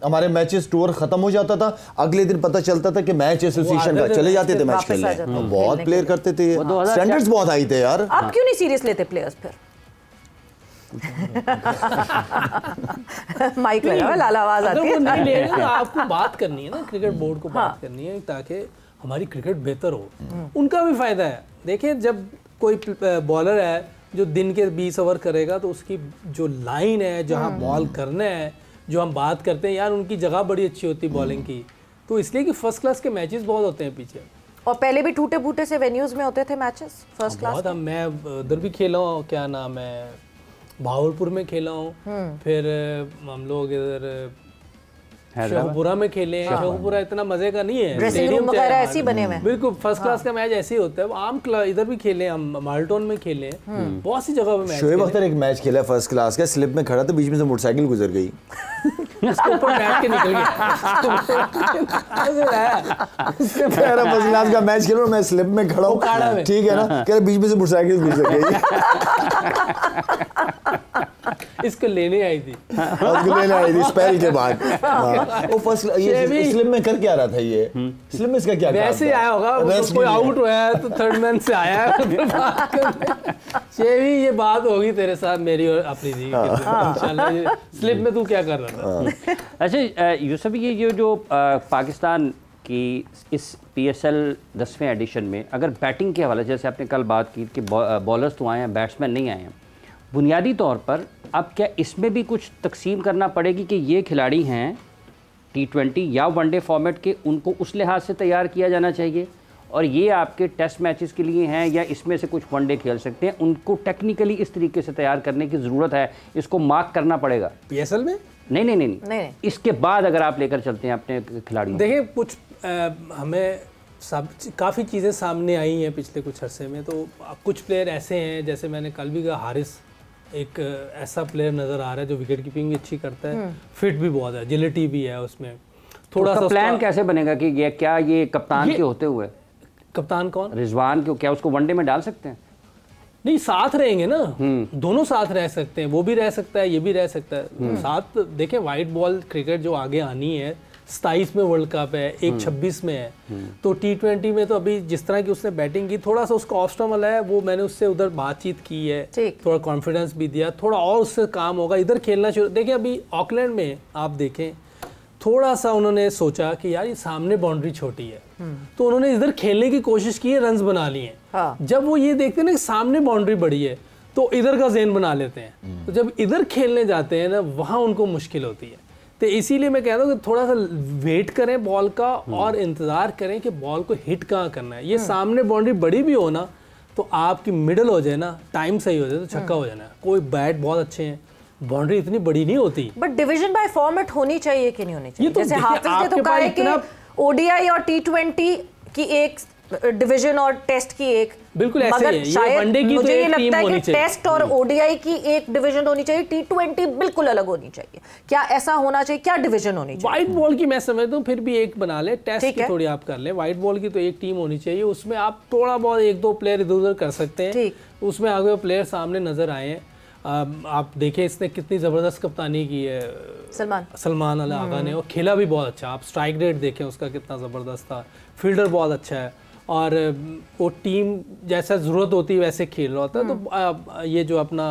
[SPEAKER 3] हमारे मैचेस टूर खत्म हो जाता था, अगले दिन पता चलता था कि मैच एसोसिएशन का, चले जाते थे मैच खेलने। बहुत प्लेयर करते थे, स्टैंडर्ड्स बहुत हाई थे यार।
[SPEAKER 1] अब क्यों नहीं सीरियस लेते प्लेयर्स फिर? माइक लगा लाल आवाज आती है।
[SPEAKER 4] नहीं ले रहे, आपको बात करनी है ना, क्रिकेट बोर्ड को बात करनी है ताकि हमारी क्रिकेट बेहतर हो, उनका भी फायदा है। देखिए जब कोई बॉलर है जो दिन के 20 ओवर करेगा तो उसकी जो लाइन है जहाँ बॉल करना है, जो हम बात करते हैं यार, उनकी जगह बड़ी अच्छी होती है बॉलिंग की, तो इसलिए कि फर्स्ट क्लास के मैचेस बहुत होते हैं पीछे।
[SPEAKER 1] और पहले भी टूटे फूटे से वेन्यूज में होते थे मैचेस फर्स्ट क्लास।
[SPEAKER 4] बहुत, मैं उधर भी खेला हूँ, क्या नाम है, भावलपुर में खेला हूँ, फिर हम लोग इधर शेखपुरा में खेले हैं। शेखपुरा इतना मजे का नहीं है,
[SPEAKER 1] ड्रेसिंग रूम वगैरह ऐसे बने हुए हैं,
[SPEAKER 4] बिल्कुल फर्स्ट क्लास का मैच ऐसे ही होता है। आम इधर भी खेले, हम माल्टोन में खेले, बहुत सी जगह पे मैच।
[SPEAKER 3] शोएब अख्तर एक मैच खेला फर्स्ट क्लास का, स्लिप में खड़ा था, बीच में से मोटरसाइकिल गुजर गई,
[SPEAKER 4] उसके ऊपर बैठ के निकल गया।
[SPEAKER 3] कह रहा फर्स्ट क्लास का मैच खेलो, मैं स्लिप में खड़ा हूँ, ठीक है ना, कह रहा बीच में से मोटरसाइकिल गुजर गई।
[SPEAKER 4] इसको लेने आई थी,
[SPEAKER 3] उसको लेने आई थी स्पेल के बाद। वो फर्स्ट ये स्लिप में कर क्या रहा था, ये स्लिप में इसका क्या
[SPEAKER 4] वैसे ही आया होगा, कोई आउट हुआ है तो थर्ड मैन से आया है। शेवी ये बात होगी तेरे साथ मेरी और अपनी थी, इंशाल्लाह। स्लिप में तू क्या कर रहा था?
[SPEAKER 2] अच्छा यूसुफ, ये जो पाकिस्तान की इस PSL 10वें एडिशन में अगर बैटिंग के हवाले, जैसे आपने कल बात की कि बॉलर्स तो आए हैं, बैट्समैन नहीं आए हैं, बुनियादी तौर पर अब क्या इसमें भी कुछ तकसीम करना पड़ेगी कि ये खिलाड़ी हैं T20 या वनडे फॉर्मेट के, उनको उस लिहाज से तैयार किया जाना चाहिए, और ये आपके टेस्ट मैचेस के लिए हैं या इसमें से कुछ वनडे खेल सकते हैं, उनको टेक्निकली इस तरीके से तैयार करने की ज़रूरत है, इसको मार्क करना पड़ेगा
[SPEAKER 4] PSL में?
[SPEAKER 2] नहीं, इसके बाद अगर आप लेकर चलते हैं अपने खिलाड़ियों।
[SPEAKER 4] देखिए कुछ हमें काफ़ी चीज़ें सामने आई हैं पिछले कुछ अरसे में, तो कुछ प्लेयर ऐसे हैं, जैसे मैंने कल भी कहा, हारिस एक ऐसा प्लेयर नज़र आ रहा है जो विकेट कीपिंग भी अच्छी करता है, फिट भी बहुत है, एजिलिटी भी है उसमें। थोड़ा सा
[SPEAKER 2] प्लान कैसे बनेगा कि ये क्या ये कप्तान के होते हुए,
[SPEAKER 4] कप्तान कौन,
[SPEAKER 2] रिजवान को क्या उसको वनडे में डाल सकते हैं?
[SPEAKER 4] नहीं, साथ रहेंगे ना, दोनों साथ रह सकते हैं, वो भी रह सकता है, ये भी रह सकता है साथ। देखें वाइट बॉल क्रिकेट जो आगे आनी है, 27 में वर्ल्ड कप है, एक 26 में है, तो T20 में तो अभी जिस तरह की उसने बैटिंग की, थोड़ा सा उसका ऑफ स्टम्प वाला है, वो मैंने उससे उधर बातचीत की है, थोड़ा कॉन्फिडेंस भी दिया, थोड़ा और उससे काम होगा, इधर खेलना शुरू। देखिए अभी ऑकलैंड में आप देखें, थोड़ा सा उन्होंने सोचा कि यार ये सामने बाउंड्री छोटी है, तो उन्होंने इधर खेलने की कोशिश की है, रन्स बना लिए हैं। जब वो ये देखते हैं ना कि सामने बाउंड्री बड़ी है, तो इधर का ज़हन बना लेते हैं, तो जब इधर खेलने जाते हैं ना, वहाँ उनको मुश्किल होती है। तो इसीलिए मैं कहता हूँ कि थोड़ा सा वेट करें बॉल का और इंतज़ार करें कि बॉल को हिट कहाँ करना है। ये सामने बाउंड्री बड़ी भी हो ना, तो आपकी मिडल हो जाए ना, टाइम सही हो जाए तो छक्का हो जाना। कोई बैट बहुत अच्छे हैं, बाउंड्री इतनी बड़ी नहीं होती,
[SPEAKER 1] बट डिवीजन बाय फॉर्मेट होनी चाहिए कि नहीं होनी चाहिए? जैसे हाफिज ने तो कहा है कि ODI और T20 की एक डिवीजन और टेस्ट की एक,
[SPEAKER 4] बिल्कुल ऐसे
[SPEAKER 1] मगर
[SPEAKER 4] है,
[SPEAKER 1] शायद
[SPEAKER 4] वनडे की
[SPEAKER 1] मुझे
[SPEAKER 4] तो
[SPEAKER 1] ये लगता है कि
[SPEAKER 4] चाहिए।
[SPEAKER 1] टेस्ट और ODI की एक डिवीजन होनी चाहिए, T20 बिल्कुल अलग होनी चाहिए। क्या ऐसा होना चाहिए? क्या डिवीजन होनी चाहिए?
[SPEAKER 4] व्हाइट बॉल की मैं समझता हूँ फिर भी एक बना ले, टेस्ट की थोड़ी आप कर ले, व्हाइट बॉल की तो एक टीम होनी चाहिए, उसमें आप थोड़ा बहुत 1-2 प्लेयर इधर उधर कर सकते हैं, उसमें आगे प्लेयर सामने नजर आए हैं। आप देखें इसने कितनी ज़बरदस्त कप्तानी की है सलमान अल आगा ने, और खेला भी बहुत अच्छा। आप स्ट्राइक रेट देखें उसका कितना ज़बरदस्त था, फील्डर बहुत अच्छा है, और वो टीम जैसा ज़रूरत होती है वैसे खेल रहा होता है। तो ये जो अपना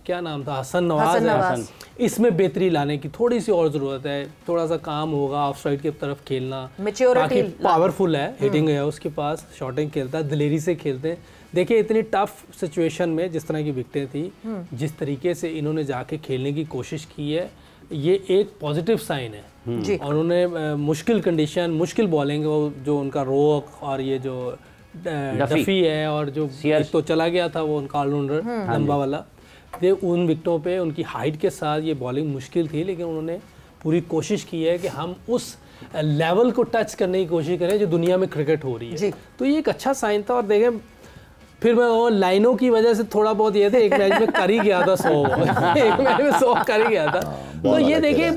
[SPEAKER 4] क्या नाम था, हसन नवाज, इसमें बेहतरी लाने की थोड़ी सी और ज़रूरत है, थोड़ा सा काम होगा, ऑफ साइड की तरफ खेलना, बाकी पावरफुल है, हिटिंग है उसके पास, शॉटिंग खेलता है, दिलेरी से खेलते हैं। देखिए इतनी टफ सिचुएशन में जिस तरह की विकेटें थी, जिस तरीके से इन्होंने जाके खेलने की कोशिश की है, ये एक पॉजिटिव साइन है। और उन्होंने मुश्किल कंडीशन, मुश्किल बॉलिंग, जो उनका रोक और ये जो डफी है, और जो तो चला गया था वो उनका ऑलराउंडर लंबा वाला, उन विकेटों पे उनकी हाइट के साथ ये बॉलिंग मुश्किल थी, लेकिन उन्होंने पूरी कोशिश की है कि हम उस लेवल को टच करने की कोशिश करें जो दुनिया में क्रिकेट हो रही है। तो ये एक अच्छा साइन था। और देखें फिर मैं वो लाइनों की वजह से थोड़ा बहुत ये था, एक मैच में कर ही गया था 100 एक मैच में 100 कर ही गया था। तो ये देखिए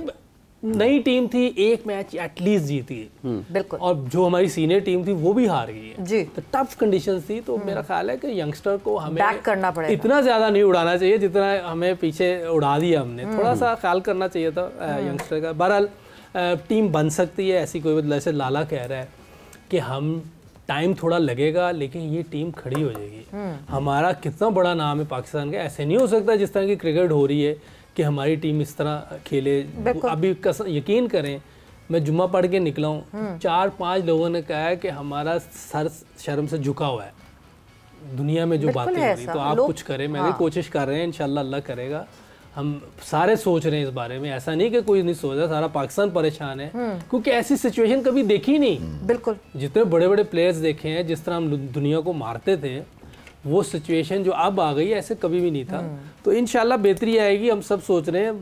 [SPEAKER 4] नई टीम थी, एक मैच एटलीस्ट जीती
[SPEAKER 1] बिल्कुल,
[SPEAKER 4] और जो हमारी सीनियर टीम थी वो भी हार गई है जी। तो टफ कंडीशंस थी। तो मेरा ख्याल है कि यंगस्टर को हमें
[SPEAKER 1] बैक करना पड़ेगा, इतना
[SPEAKER 4] ज़्यादा नहीं उड़ाना चाहिए जितना हमें पीछे उड़ा दिया हमने। थोड़ा सा ख्याल करना चाहिए था यंगस्टर का। बहरहाल टीम बन सकती है ऐसी, कोई जैसे लाला कह रहा है कि हम टाइम थोड़ा लगेगा, लेकिन ये टीम खड़ी हो जाएगी। हमारा कितना बड़ा नाम है पाकिस्तान का, ऐसे नहीं हो सकता जिस तरह की क्रिकेट हो रही है कि हमारी टीम इस तरह खेले। अभी यकीन करें, मैं जुम्मा पढ़ के निकला हूँ, 4-5 लोगों ने कहा है कि हमारा सर शर्म से झुका हुआ है दुनिया में जो बातें हो रही, तो आप कुछ करें। मैं भी कोशिश कर रहे हैं, इंशाल्लाह अल्लाह करेगा। हम सारे सोच रहे हैं इस बारे में, ऐसा नहीं कि कोई नहीं सोच रहा, सारा पाकिस्तान परेशान है, क्योंकि ऐसी सिचुएशन कभी देखी नहीं।
[SPEAKER 1] बिल्कुल, जितने
[SPEAKER 4] बड़े बड़े प्लेयर्स देखे हैं, जिस तरह हम दुनिया को मारते थे, वो सिचुएशन जो अब आ गई है ऐसे कभी भी नहीं था। तो इंशाल्लाह बेहतरी आएगी। हम सब सोच रहे हैं,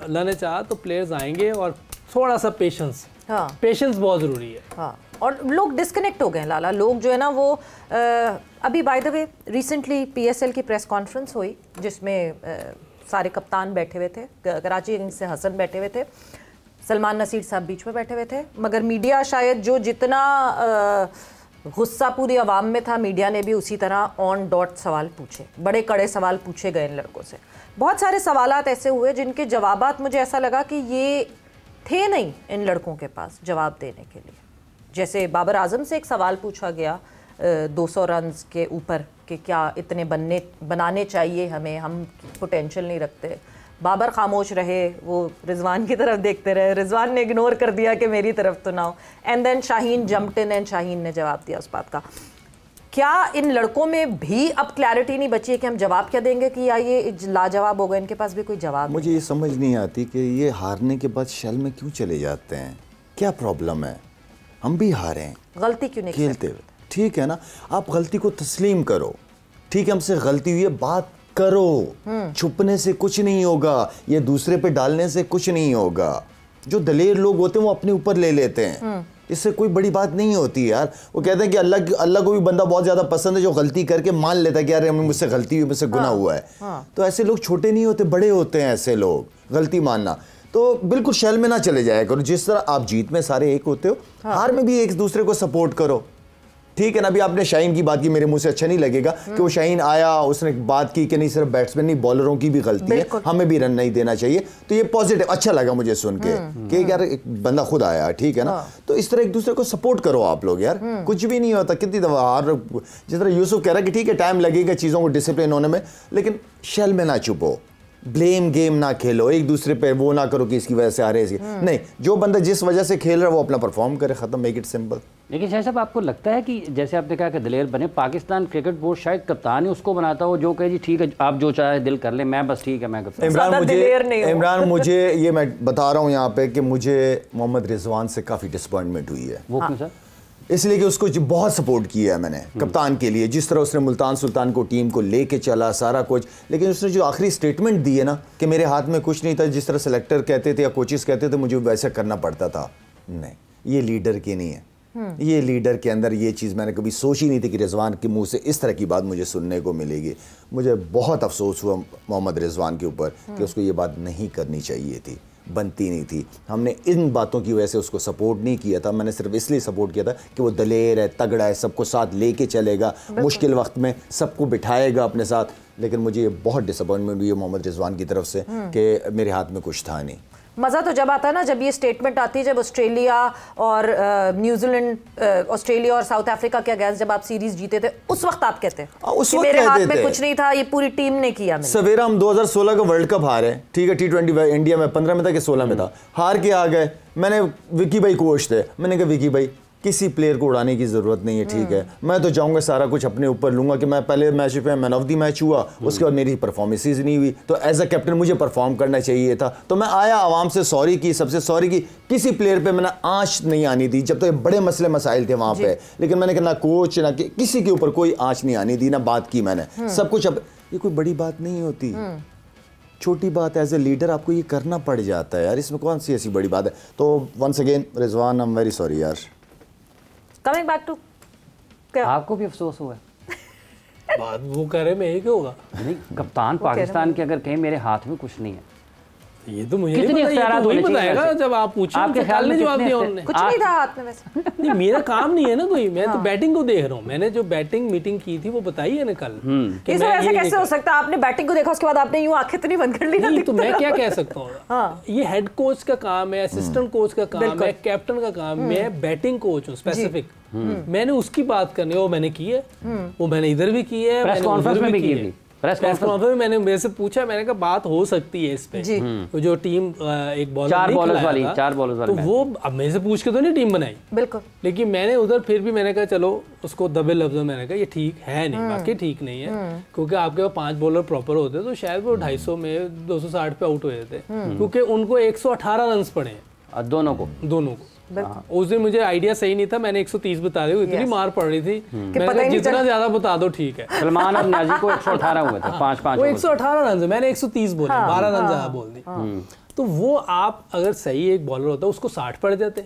[SPEAKER 4] अल्लाह ने चाहा तो प्लेयर्स आएंगे, और थोड़ा सा पेशेंस, पेशेंस बहुत ज़रूरी है।
[SPEAKER 1] और लोग डिस्कनेक्ट हो गए हैं लाला, लोग जो है ना वो अभी by the way recently PSL की प्रेस कॉन्फ्रेंस हुई जिसमें सारे कप्तान बैठे हुए थे, कराची किंग्स से हसन बैठे हुए थे, सलमान नसीर साहब बीच में बैठे हुए थे, मगर मीडिया शायद जो जितना गुस्सा पूरी आवाम में था, मीडिया ने भी उसी तरह ऑन डॉट सवाल पूछे, बड़े कड़े सवाल पूछे गए इन लड़कों से। बहुत सारे सवालात ऐसे हुए जिनके जवाबात मुझे ऐसा लगा कि ये थे नहीं इन लड़कों के पास जवाब देने के लिए। जैसे बाबर आजम से एक सवाल पूछा गया 200 रन के ऊपर कि क्या इतने बनाने चाहिए हमें, हम पोटेंशियल नहीं रखते। बाबर खामोश रहे, वो रिजवान की तरफ देखते रहे, रिजवान ने इग्नोर कर दिया कि मेरी तरफ तो ना हो, and then Shaheen jumped in and Shaheen ने जवाब दिया उस बात का। क्या इन लड़कों में भी अब क्लैरिटी नहीं बची है कि हम जवाब क्या देंगे, कि या ये लाजवाब हो गए, इनके पास भी कोई जवाब?
[SPEAKER 3] मुझे ये समझ नहीं आती कि ये हारने के बाद शेल में क्यों चले जाते हैं, क्या प्रॉब्लम है? हम भी हारे हैं,
[SPEAKER 1] गलती क्यों नहीं
[SPEAKER 3] खेलते हुए? ठीक है ना, आप गलती को तस्लीम करो, ठीक है हमसे गलती हुई है, बात करो, छुपने से कुछ नहीं होगा, ये दूसरे पे डालने से कुछ नहीं होगा। जो दलेर लोग होते हैं वो अपने ऊपर ले लेते हैं, इससे कोई बड़ी बात नहीं होती यार। वो कहते हैं कि अल्लाह को भी बंदा बहुत ज़्यादा पसंद है जो गलती करके मान लेता है कि यार मुझसे गलती हुई, मुझसे गुनाह हुआ है। तो ऐसे लोग छोटे नहीं होते, बड़े होते हैं ऐसे लोग, गलती मानना। तो बिल्कुल शेल में ना चले जाया करो। जिस तरह आप जीत में सारे एक होते हो, हार में भी एक दूसरे को सपोर्ट करो, ठीक है ना। अभी आपने शाहीन की बात की, मेरे मुंह से अच्छा नहीं लगेगा कि वो शाहीन आया, उसने बात की कि नहीं सिर्फ बैट्समैन नहीं बॉलरों की भी गलती है, हमें भी रन नहीं देना चाहिए। तो ये पॉजिटिव अच्छा लगा मुझे सुन के कि यार एक बंदा खुद आया, ठीक है ना। तो इस तरह एक दूसरे को सपोर्ट करो आप लोग यार, कुछ भी नहीं होता। कितनी दफा हार, जिस तरह यूसुफ कह रहा है कि ठीक है टाइम लगेगा चीज़ों को डिसिप्लिन होने में, लेकिन शेल में ना छुपो, ब्लेम गेम ना खेलो, एक दूसरे पे वो ना करो कि इसकी वजह से आ रहे हैं, नहीं, जो बंदा जिस वजह से खेल रहा है वो अपना परफॉर्म करे, खत्म, मेक इट सिंपल।
[SPEAKER 2] लेकिन शायद साहब आपको लगता है कि जैसे आपने कहा कि दलेर बने, पाकिस्तान क्रिकेट बोर्ड शायद कप्तान ही उसको बनाता हो जो कहे जी ठीक है आप जो चाहे दिल कर ले, मैं बस ठीक है मैं कप्तान।
[SPEAKER 3] इमरान मुझे ये मैं बता रहा हूँ यहाँ पे कि मुझे मोहम्मद रिजवान से काफ़ी डिसअपॉइंटमेंट हुई है।
[SPEAKER 2] वो क्यों सर?
[SPEAKER 3] इसलिए कि उसको बहुत सपोर्ट किया है मैंने कप्तान के लिए, जिस तरह उसने मुल्तान सुल्तान को टीम को लेके चला सारा कुछ, लेकिन उसने जो आखिरी स्टेटमेंट दी है ना कि मेरे हाथ में कुछ नहीं था, जिस तरह सेलेक्टर कहते थे या कोचेस कहते थे मुझे वैसा करना पड़ता था, नहीं, ये लीडर की नहीं है। ये लीडर के अंदर ये चीज़ मैंने कभी सोची नहीं थी कि रिजवान के मुंह से इस तरह की बात मुझे सुनने को मिलेगी। मुझे बहुत अफसोस हुआ मोहम्मद रिजवान के ऊपर कि उसको ये बात नहीं करनी चाहिए थी, बनती नहीं थी। हमने इन बातों की वजह से उसको सपोर्ट नहीं किया था, मैंने सिर्फ इसलिए सपोर्ट किया था कि वो दलेर है, तगड़ा है, सबको साथ लेके चलेगा, मुश्किल वक्त में सबको बिठाएगा अपने साथ। लेकिन मुझे ये बहुत डिसअपॉइंटमेंट हुई है मोहम्मद रिजवान की तरफ से कि मेरे हाथ में कुछ था नहीं।
[SPEAKER 1] मज़ा तो जब आता है ना, जब ये स्टेटमेंट आती है, जब ऑस्ट्रेलिया और न्यूजीलैंड, ऑस्ट्रेलिया और साउथ अफ्रीका के अगेंस्ट जब आप सीरीज जीते थे, उस वक्त आप कहते हैं कि मेरे हाथ में कुछ नहीं था, ये पूरी टीम ने किया।
[SPEAKER 3] सवेरा हम 2016 का वर्ल्ड कप हारे, ठीक है, T20 इंडिया में 15 में था कि 16 में था, हार के आ गए। मैंने विकी भाई कोच थे, मैंने कहा विकी भाई किसी प्लेयर को उड़ाने की ज़रूरत नहीं है, ठीक है, मैं तो चाहूँगा सारा कुछ अपने ऊपर लूँगा कि मैं पहले मैच पे मैन ऑफ द मैच हुआ, उसके बाद मेरी परफॉर्मेंसेज नहीं हुई, तो एज अ कैप्टन मुझे परफॉर्म करना चाहिए था। तो मैं आया, आवाम से सॉरी की, सबसे सॉरी की, किसी प्लेयर पे मैंने आँच नहीं आनी थी, जब तो ये बड़े मसले मसाइल थे वहाँ पे, लेकिन मैंने कहा ना कोच ना किसी के ऊपर कोई आँच नहीं आनी थी, ना बात की मैंने, सब कुछ। अब ये कोई बड़ी बात नहीं होती, छोटी बात, एज ए लीडर आपको ये करना पड़ जाता है यार, इसमें कौन सी ऐसी बड़ी बात है। तो once again Rizwan, I am very sorry यार।
[SPEAKER 1] कमिंग बैक टू,
[SPEAKER 2] आपको भी अफसोस हुआ है?
[SPEAKER 4] बात वो कह रहे मैं यही होगा
[SPEAKER 2] नहीं, कप्तान पाकिस्तान के अगर कहें मेरे हाथ में कुछ नहीं है,
[SPEAKER 4] ये तो मुझे कितनी इख्तियारात वही बताएगा जब आप पूछें। आपके ख्याल में जवाब दिया उन्होंने,
[SPEAKER 1] कुछ नहीं था हाथ में वैसे।
[SPEAKER 4] नहीं मेरा काम नहीं है ना कोई, मैं तो बैटिंग को देख रहा हूँ। मैंने जो बैटिंग मीटिंग की थी वो बताई है ना कल।
[SPEAKER 1] ऐसे कैसे हो सकता है? आपने बैटिंग को देखा उसके बाद आपने यूं आंखें तो नहीं बंद कर ली?
[SPEAKER 4] नहीं तो मैं क्या कह सकता हूँ, ये हेड कोच का काम है, असिस्टेंट कोच का काम है, कैप्टन का काम। मैं बैटिंग कोच हूँ स्पेसिफिक, मैंने उसकी बात करनी है, वो मैंने की है, वो मैंने इधर भी की है,
[SPEAKER 2] प्रेस कॉन्फ्रेंस में भी की है।
[SPEAKER 4] प्रेस कॉन्फ्रेंस में मैंने मेरे से पूछा, मैंने कहा बात हो सकती है इस पे। तो जो टीम एक बॉलर
[SPEAKER 2] चार बॉलर्स वाली
[SPEAKER 4] तो वो अब मेरे से पूछ के तो नहीं टीम बनाई,
[SPEAKER 1] बिल्कुल।
[SPEAKER 4] लेकिन मैंने उधर फिर भी मैंने कहा चलो उसको दबे लफ्जों में मैंने कहा ये ठीक है नहीं, बाकी ठीक नहीं है, क्योंकि आपके पास 5 बॉलर प्रॉपर होते तो शायद वो 250 में 260 पे आउट हुए थे, क्योंकि उनको 118 रन पड़े
[SPEAKER 2] दोनों को।
[SPEAKER 4] उस दिन मुझे आइडिया सही नहीं था, मैंने 130 बता दिया, इतनी मार पड़ रही थी, मैंने कहा जितना ज्यादा बता दो ठीक है।
[SPEAKER 2] सलमान और नियाजी को 118 हुए थे, 5-5
[SPEAKER 4] वो 118 रन, मैंने 130 बोले, 12 रन ज्यादा बोल दी। तो वो आप अगर सही एक बॉलर होता उसको 60 पड़ जाते।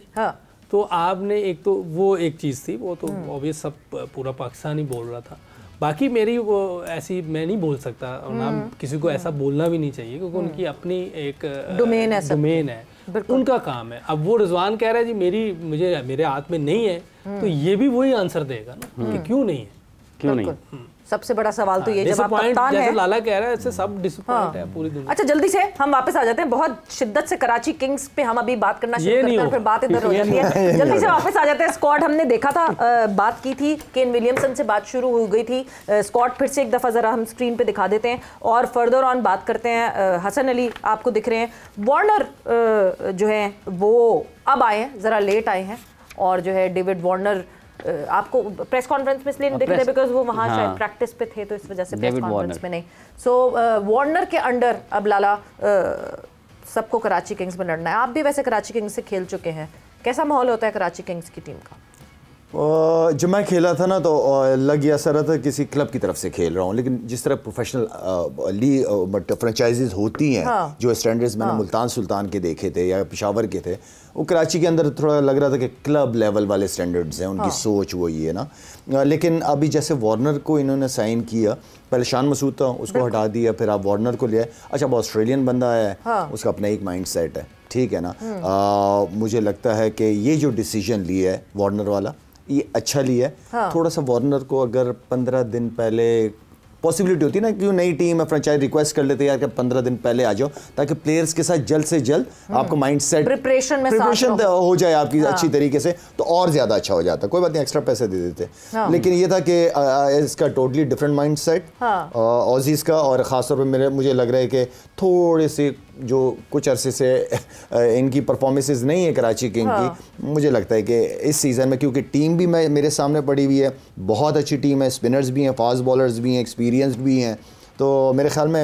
[SPEAKER 4] तो आपने एक तो वो एक चीज थी, वो तो ऑब्वियस सब पूरा पाकिस्तान ही बोल रहा था। बाकी मेरी वो ऐसी मैं नहीं बोल सकता, और ना किसी को ऐसा बोलना भी नहीं चाहिए, क्योंकि उनकी अपनी एक डोमेन है, उनका काम है। अब वो रिजवान कह रहा है जी मेरे हाथ में नहीं है, तो ये भी वही आंसर देगा ना कि क्यों नहीं है,
[SPEAKER 2] क्यों नहीं।
[SPEAKER 1] सबसे बड़ा सवाल तो ये जब आप कप्तान
[SPEAKER 4] जैसे लाला कह रहा है, ऐसे सब डिसअपॉइंट है पूरी दुनिया।
[SPEAKER 1] अच्छा जल्दी से हम वापस आ जाते हैं, बहुत शिद्दत से कराची किंग्स पे हम अभी बात करना शुरू करते हैं, फिर बात इधर हो जाती है। जल्दी से वापस आ जाते हैं। स्क्वाड हमने देखा था, बात की थी, केन विलियमसन से बात शुरू हो गई थी। स्क्वाड फिर से एक दफा जरा हम स्क्रीन पे दिखा देते हैं और फर्दर ऑन बात करते हैं। हसन अली आपको दिख रहे हैं, वार्नर जो है वो अब आए हैं, जरा लेट आए हैं, और जो है डेविड वार्नर आपको प्रेस कॉन्फ्रेंस में इसलिए नहीं दिख रहे बिकॉज वो वहाँ शायद प्रैक्टिस पे थे, तो इस वजह से प्रेस कॉन्फ्रेंस में नहीं। सो वार्नर के अंडर अब लाला सबको कराची किंग्स में लड़ना है। आप भी वैसे कराची किंग्स से खेल चुके हैं, कैसा माहौल होता है कराची किंग्स की टीम का?
[SPEAKER 3] जब मैं खेला था ना तो लग गया सर था किसी क्लब की तरफ से खेल रहा हूँ, लेकिन जिस तरह प्रोफेशनल लीग फ्रेंचाइजीज होती हैं, जो स्टैंडर्ड्स मैंने मुल्तान सुल्तान के देखे थे या पेशावर के थे, वो कराची के अंदर थोड़ा लग रहा था कि क्लब लेवल वाले स्टैंडर्ड्स हैं, उनकी सोच वही है ना। लेकिन अभी जैसे वार्नर को इन्होंने साइन किया, पहले शान मसूद था उसको हटा दिया, फिर आप वार्नर को लिया। अच्छा वो ऑस्ट्रेलियन बंदा है, उसका अपना एक माइंड सेट है, ठीक है ना। मुझे लगता है कि ये जो डिसीजन लिया है वार्नर वाला, ये अच्छा लिया है। थोड़ा सा वार्नर को अगर 15 दिन पहले पॉसिबिलिटी होती है ना, क्यों नई टीम है फ्रेंचाइज रिक्वेस्ट कर लेते हैं यार कि 15 दिन पहले आ जाओ, ताकि प्लेयर्स के साथ जल्द से जल्द आपको माइंड सेट
[SPEAKER 1] प्रिपरेशन
[SPEAKER 3] हो जाए आपकी अच्छी तरीके से, तो और ज़्यादा अच्छा हो जाता। कोई बात नहीं, एक्स्ट्रा पैसे दे देते। लेकिन ये था कि इसका टोटली डिफरेंट माइंड सेट ऑजीज़ का, और ख़ासतौर पर मुझे लग रहा है कि थोड़े से जो कुछ अरसे से इनकी परफॉर्मेंसेस नहीं है कराची किंग की, मुझे लगता है कि इस सीज़न में, क्योंकि टीम भी मेरे सामने पड़ी हुई है, बहुत अच्छी टीम है, स्पिनर्स भी हैं, फास्ट बॉलर्स भी हैं, एक्सपीरियंस्ड भी हैं, तो मेरे ख्याल में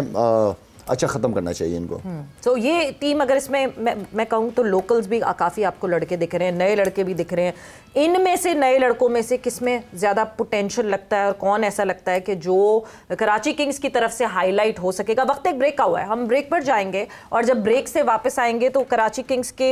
[SPEAKER 3] अच्छा ख़त्म करना चाहिए इनको।
[SPEAKER 1] तो ये टीम अगर इसमें मैं कहूँ तो लोकल्स भी काफ़ी आपको लड़के दिख रहे हैं, नए लड़के भी दिख रहे हैं। इनमें से नए लड़कों में से किसमें ज़्यादा पोटेंशियल लगता है, और कौन ऐसा लगता है कि जो कराची किंग्स की तरफ से हाईलाइट हो सकेगा? वक्त एक ब्रेक का हुआ है, हम ब्रेक पर जाएंगे, और जब ब्रेक से वापस आएंगे तो कराची किंग्स के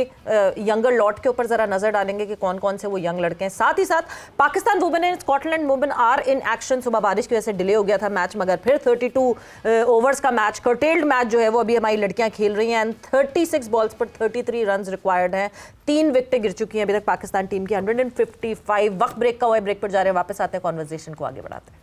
[SPEAKER 1] यंगर लॉट के ऊपर ज़रा नज़र डालेंगे कि कौन कौन से वो यंग लड़के हैं। साथ ही साथ Pakistan women and Scotland women are in action. सुबह बारिश की वजह से डिले हो गया था मैच, मगर फिर 32 ओवर्स का मैच, कर्टेल्ड मैच जो है वो अभी हमारी लड़कियां खेल रही हैं, एंड 36 बॉल्स पर 33 रन रिक्वायर्ड हैं। 3 विकेटें गिर चुकी हैं अभी तक पाकिस्तान टीम की, 155। वक्त ब्रेक का हुआ है, ब्रेक पर जा रहे हैं, वापस आते हैं, कॉन्वर्सेशन को आगे बढ़ाते हैं।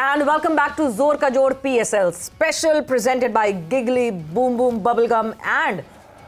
[SPEAKER 1] And welcome back to Zor Ka Jod PSL special, presented by Giggly Boom Boom Bubblegum and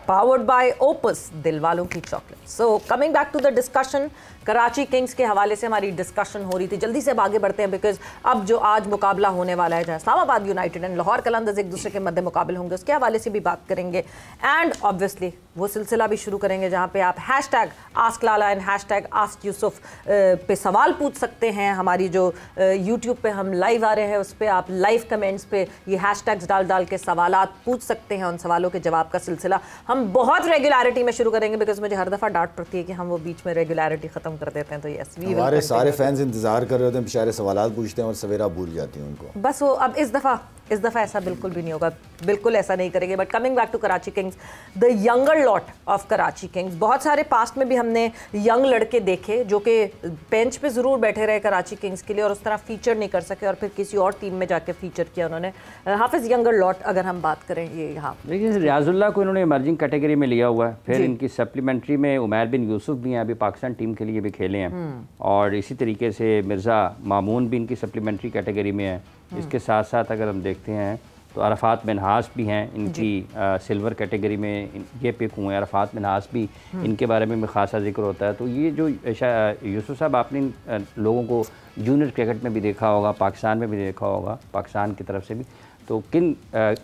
[SPEAKER 1] powered by Opus, दिलवालों की chocolate. So coming back to the discussion, Karachi Kings के हवाले से हमारी डिस्कशन हो रही थी। जल्दी से अब आगे बढ़ते हैं, बिकॉज अब जो आज मुकाबला होने वाला है, जहाँ इस्लामाबाद यूनाइटेड एंड लाहौर कलंदर्स एक दूसरे के मध्य मुकाबले होंगे, उसके हवाले से भी बात करेंगे। एंड ऑब्वियसली वो सिलसिला भी शुरू करेंगे जहाँ पे आप #AskLala एंड #AskYusuf पे सवाल पूछ सकते हैं। हमारी जो यूट्यूब पे हम लाइव आ रहे हैं, उस पर आप लाइव कमेंट्स पे ये हैशटैग्स डाल के सवालात पूछ सकते हैं। उन सवालों के जवाब का सिलसिला हम बहुत रेगुलरिटी में शुरू करेंगे, बिकॉज मुझे हर दफ़ा डांट पड़ती है कि हम वो बीच में रेगुलरिटी ख़त्म कर देते हैं। तो यस,
[SPEAKER 3] हमारे सारे फैंस इंतजार कर रहे होते हैं, बेचारे सवालात पूछते हैं और सवेरा भूल जाती हैं उनको।
[SPEAKER 1] बस वो अब इस दफ़ा ऐसा बिल्कुल भी नहीं होगा। बिल्कुल ऐसा नहीं करेंगे। But coming back to Karachi Kings, the younger lot of Karachi Kings, बहुत सारे पास्ट में भी हमने यंग लड़के देखे जो कि बेंच पे ज़रूर बैठे रहे कराची किंग्स के लिए और उस तरह फीचर नहीं कर सके और फिर किसी और टीम में जाके फीचर किया उन्होंने। हाफिज़ यंगर लॉट अगर हम बात करें, ये यहाँ
[SPEAKER 2] देखिए रियाजुल्लाह को इन्होंने इमर्जिंग कैटेगरी में लिया हुआ है, फिर इनकी सप्लीमेंट्री में उमैर बिन यूसुफ भी हैं, अभी पाकिस्तान टीम के लिए भी खेले हैं, और इसी तरीके से मिर्ज़ा मामून भी इनकी सप्लीमेंट्री कैटेगरी में है। इसके साथ साथ अगर हम देखते हैं तो अरफात मिनहास भी हैं इनकी सिल्वर कैटेगरी में, ये पिक हुए हैं। अरफात मिनहास भी इनके बारे में भी खासा जिक्र होता है। तो ये जो यूसुफ साहब आपने इन लोगों को जूनियर क्रिकेट में भी देखा होगा, पाकिस्तान में भी देखा होगा, पाकिस्तान की तरफ से भी, तो किन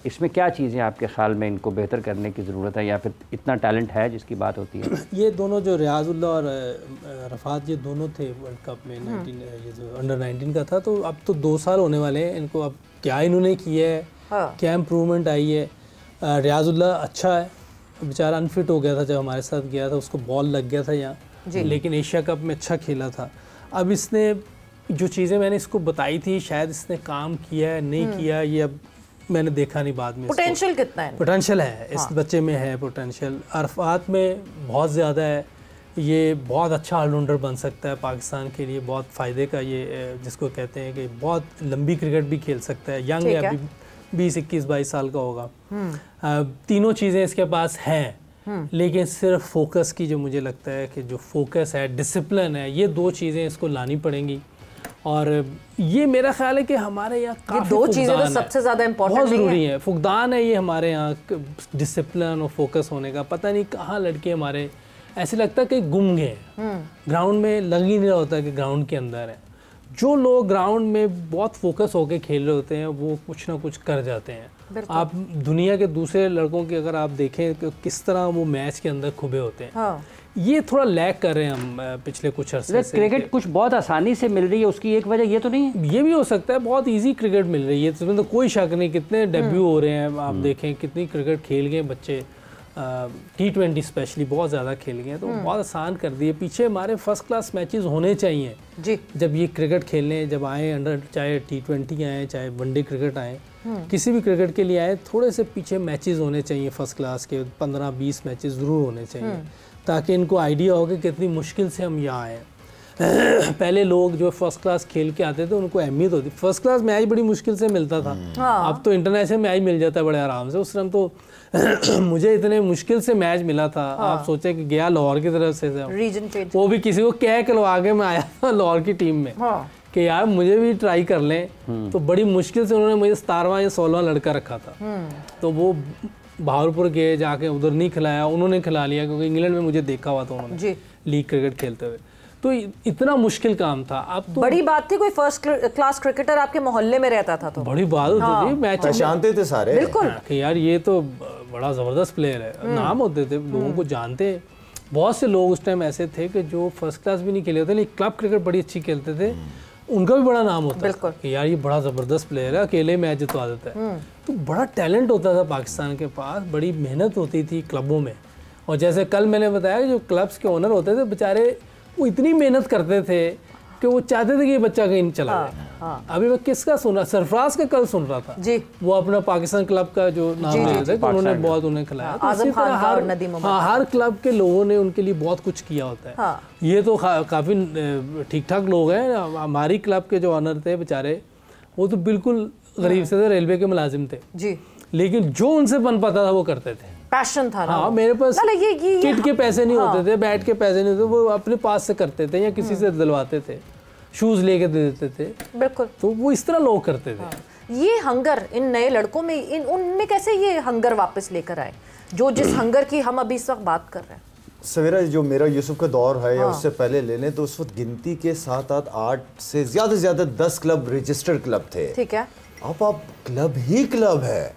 [SPEAKER 2] इसमें क्या चीज़ें आपके ख्याल में इनको बेहतर करने की ज़रूरत है या फिर इतना टैलेंट है जिसकी बात होती है?
[SPEAKER 4] ये दोनों जो रियाजुल्लाह और रफ़ात, ये दोनों थे वर्ल्ड कप में 19, ये जो अंडर 19 का था, तो अब तो 2 साल होने वाले हैं इनको। अब क्या इन्होंने किया है, क्या इम्प्रूवमेंट आई है। रियाजुल्लाह अच्छा है, बेचारा अनफिट हो गया था जब हमारे साथ गया था, उसको बॉल लग गया था यहाँ, लेकिन एशिया कप में अच्छा खेला था। अब इसने जो चीज़ें मैंने इसको बताई थी शायद इसने काम किया है नहीं किया, ये अब मैंने देखा नहीं बाद में।
[SPEAKER 1] पोटेंशियल कितना है?
[SPEAKER 4] पोटेंशियल है इस बच्चे में, है पोटेंशियल। अरफात में बहुत ज़्यादा है, ये बहुत अच्छा ऑलराउंडर बन सकता है, पाकिस्तान के लिए बहुत फ़ायदे का, ये जिसको कहते हैं कि बहुत लंबी क्रिकेट भी खेल सकता है। यंग है, अभी 20, 21, 22 साल का होगा। तीनों चीज़ें इसके पास हैं, लेकिन सिर्फ फोकस की, जो मुझे लगता है कि जो फोकस है, डिसिप्लिन है, ये 2 चीज़ें इसको लानी पड़ेंगी। और ये मेरा ख्याल है कि हमारे यहाँ काफ़ी
[SPEAKER 1] 2 चीज़ें तो सबसे ज़्यादा इम्पोर्टेंट
[SPEAKER 4] बहुत ज़रूरी है। फुकदान है ये हमारे यहाँ, डिसिप्लिन और फोकस होने का। पता नहीं कहाँ लड़के हमारे ऐसे लगता है कि गुम गए, ग्राउंड में लग ही नहीं रहा होता कि ग्राउंड के अंदर है। जो लोग ग्राउंड में बहुत फोकस होकर खेल रहे होते हैं वो कुछ ना कुछ कर जाते हैं। आप दुनिया के दूसरे लड़कों की अगर आप देखें कि किस तरह वो मैच के अंदर खुबे होते हैं, ये थोड़ा लैग कर रहे हैं हम पिछले कुछ अर्से से।
[SPEAKER 2] क्रिकेट कुछ बहुत आसानी से मिल रही है, उसकी एक वजह ये तो नहीं है?
[SPEAKER 4] ये भी हो सकता है, बहुत इजी क्रिकेट मिल रही है, इसमें तो कोई शक नहीं। कितने डेब्यू हो रहे हैं, आप देखें कितनी क्रिकेट खेल गए बच्चे, T20 स्पेशली बहुत ज़्यादा खेल गए, तो बहुत आसान कर दिए। पीछे हमारे फर्स्ट क्लास मैचेस होने चाहिए
[SPEAKER 1] जी।
[SPEAKER 4] जब ये क्रिकेट खेलने जब आए, अंडर चाहे T20 आए, चाहे वनडे क्रिकेट आए, किसी भी क्रिकेट के लिए आए, थोड़े से पीछे मैचेस होने चाहिए फर्स्ट क्लास के, 15-20 मैचेस ज़रूर होने चाहिए, ताकि इनको आइडिया हो कि कितनी मुश्किल से हम यहाँ आए। पहले लोग जो फर्स्ट क्लास खेल के आते थे उनको अहमियत होती, फर्स्ट क्लास मैच बड़ी मुश्किल से मिलता था। अब तो इंटरनेशनल मैच मिल जाता है बड़े आराम से। उस टाइम तो मुझे इतने मुश्किल से मैच मिला था। आप सोचे कि गया लाहौर की तरफ से,
[SPEAKER 1] रीजन चेंज,
[SPEAKER 4] वो भी किसी को कह के आगे में आया था लाहौर की टीम में कि यार मुझे भी ट्राई कर लें। तो बड़ी मुश्किल से उन्होंने मुझे 17वां या 16वां लड़का रखा था। तो वो बहावलपुर गए, जाके उधर नहीं खिलाया, उन्होंने खिला लिया, क्योंकि इंग्लैंड में मुझे देखा हुआ था उन्होंने लीग क्रिकेट खेलते हुए। तो इतना मुश्किल काम था। अब तो
[SPEAKER 1] बड़ी बात थी, कोई फर्स्ट क्लास क्रिकेटर आपके मोहल्ले में रहता था तो
[SPEAKER 4] बड़ी बात होती थी। मैच
[SPEAKER 3] पहचानते थे सारे,
[SPEAKER 1] बिल्कुल
[SPEAKER 4] कि यार ये तो बड़ा ज़बरदस्त प्लेयर है, नाम होते थे, लोगों को जानते। बहुत से लोग उस टाइम ऐसे थे कि जो फर्स्ट क्लास भी नहीं खेले होते, लेकिन क्लब क्रिकेट बड़ी अच्छी खेलते थे, उनका भी बड़ा नाम होता है कि यार ये बड़ा ज़बरदस्त प्लेयर है, अकेले मैच जितवा देता है। तो बड़ा टैलेंट होता था पाकिस्तान के पास, बड़ी मेहनत होती थी क्लबों में। और जैसे कल मैंने बताया, जो क्लब्स के ओनर होते थे बेचारे, वो इतनी मेहनत करते थे कि वो चाहते थे कि ये बच्चा कहीं चला जाए। अभी मैं किसका सुन रहा, सरफराज का कल सुन रहा था जी, वो अपना पाकिस्तान क्लब का जो नाम ले रहे थे, तो उन्होंने बहुत उन्हें खिलाया। हर क्लब के लोगों ने उनके लिए बहुत कुछ किया होता है। ये तो काफ़ी ठीक ठाक लोग हैं। हमारी क्लब के जो ऑनर थे बेचारे, वो तो बिल्कुल गरीब से थे, रेलवे के मुलाजिम थे जी, लेकिन जो उनसे बन पाता था वो करते थे,
[SPEAKER 1] पैशन था ना।
[SPEAKER 4] मेरे पास किट के पैसे नहीं होते थे, बैट के पैसे नहीं होते, वो अपने पास से करते थे या किसी से दिलवाते थे, शूज लेके दे देते थे। बिल्कुल, तो वो इस तरह लोग करते थे।
[SPEAKER 1] ये हंगर इन नए लड़कों में, उनमें कैसे ये हंगर वापस लेकर आए, जो जिस हंगर की हम अभी इस वक्त बात कर रहे हैं?
[SPEAKER 3] सवेरा, जो मेरा यूसुफ का दौर है या उससे पहले ले लें तो उस वक्त गिनती के 7-8 से ज्यादा 10 क्लब रजिस्टर्ड क्लब थे।
[SPEAKER 1] ठीक है,
[SPEAKER 3] अब आप क्लब ही क्लब है,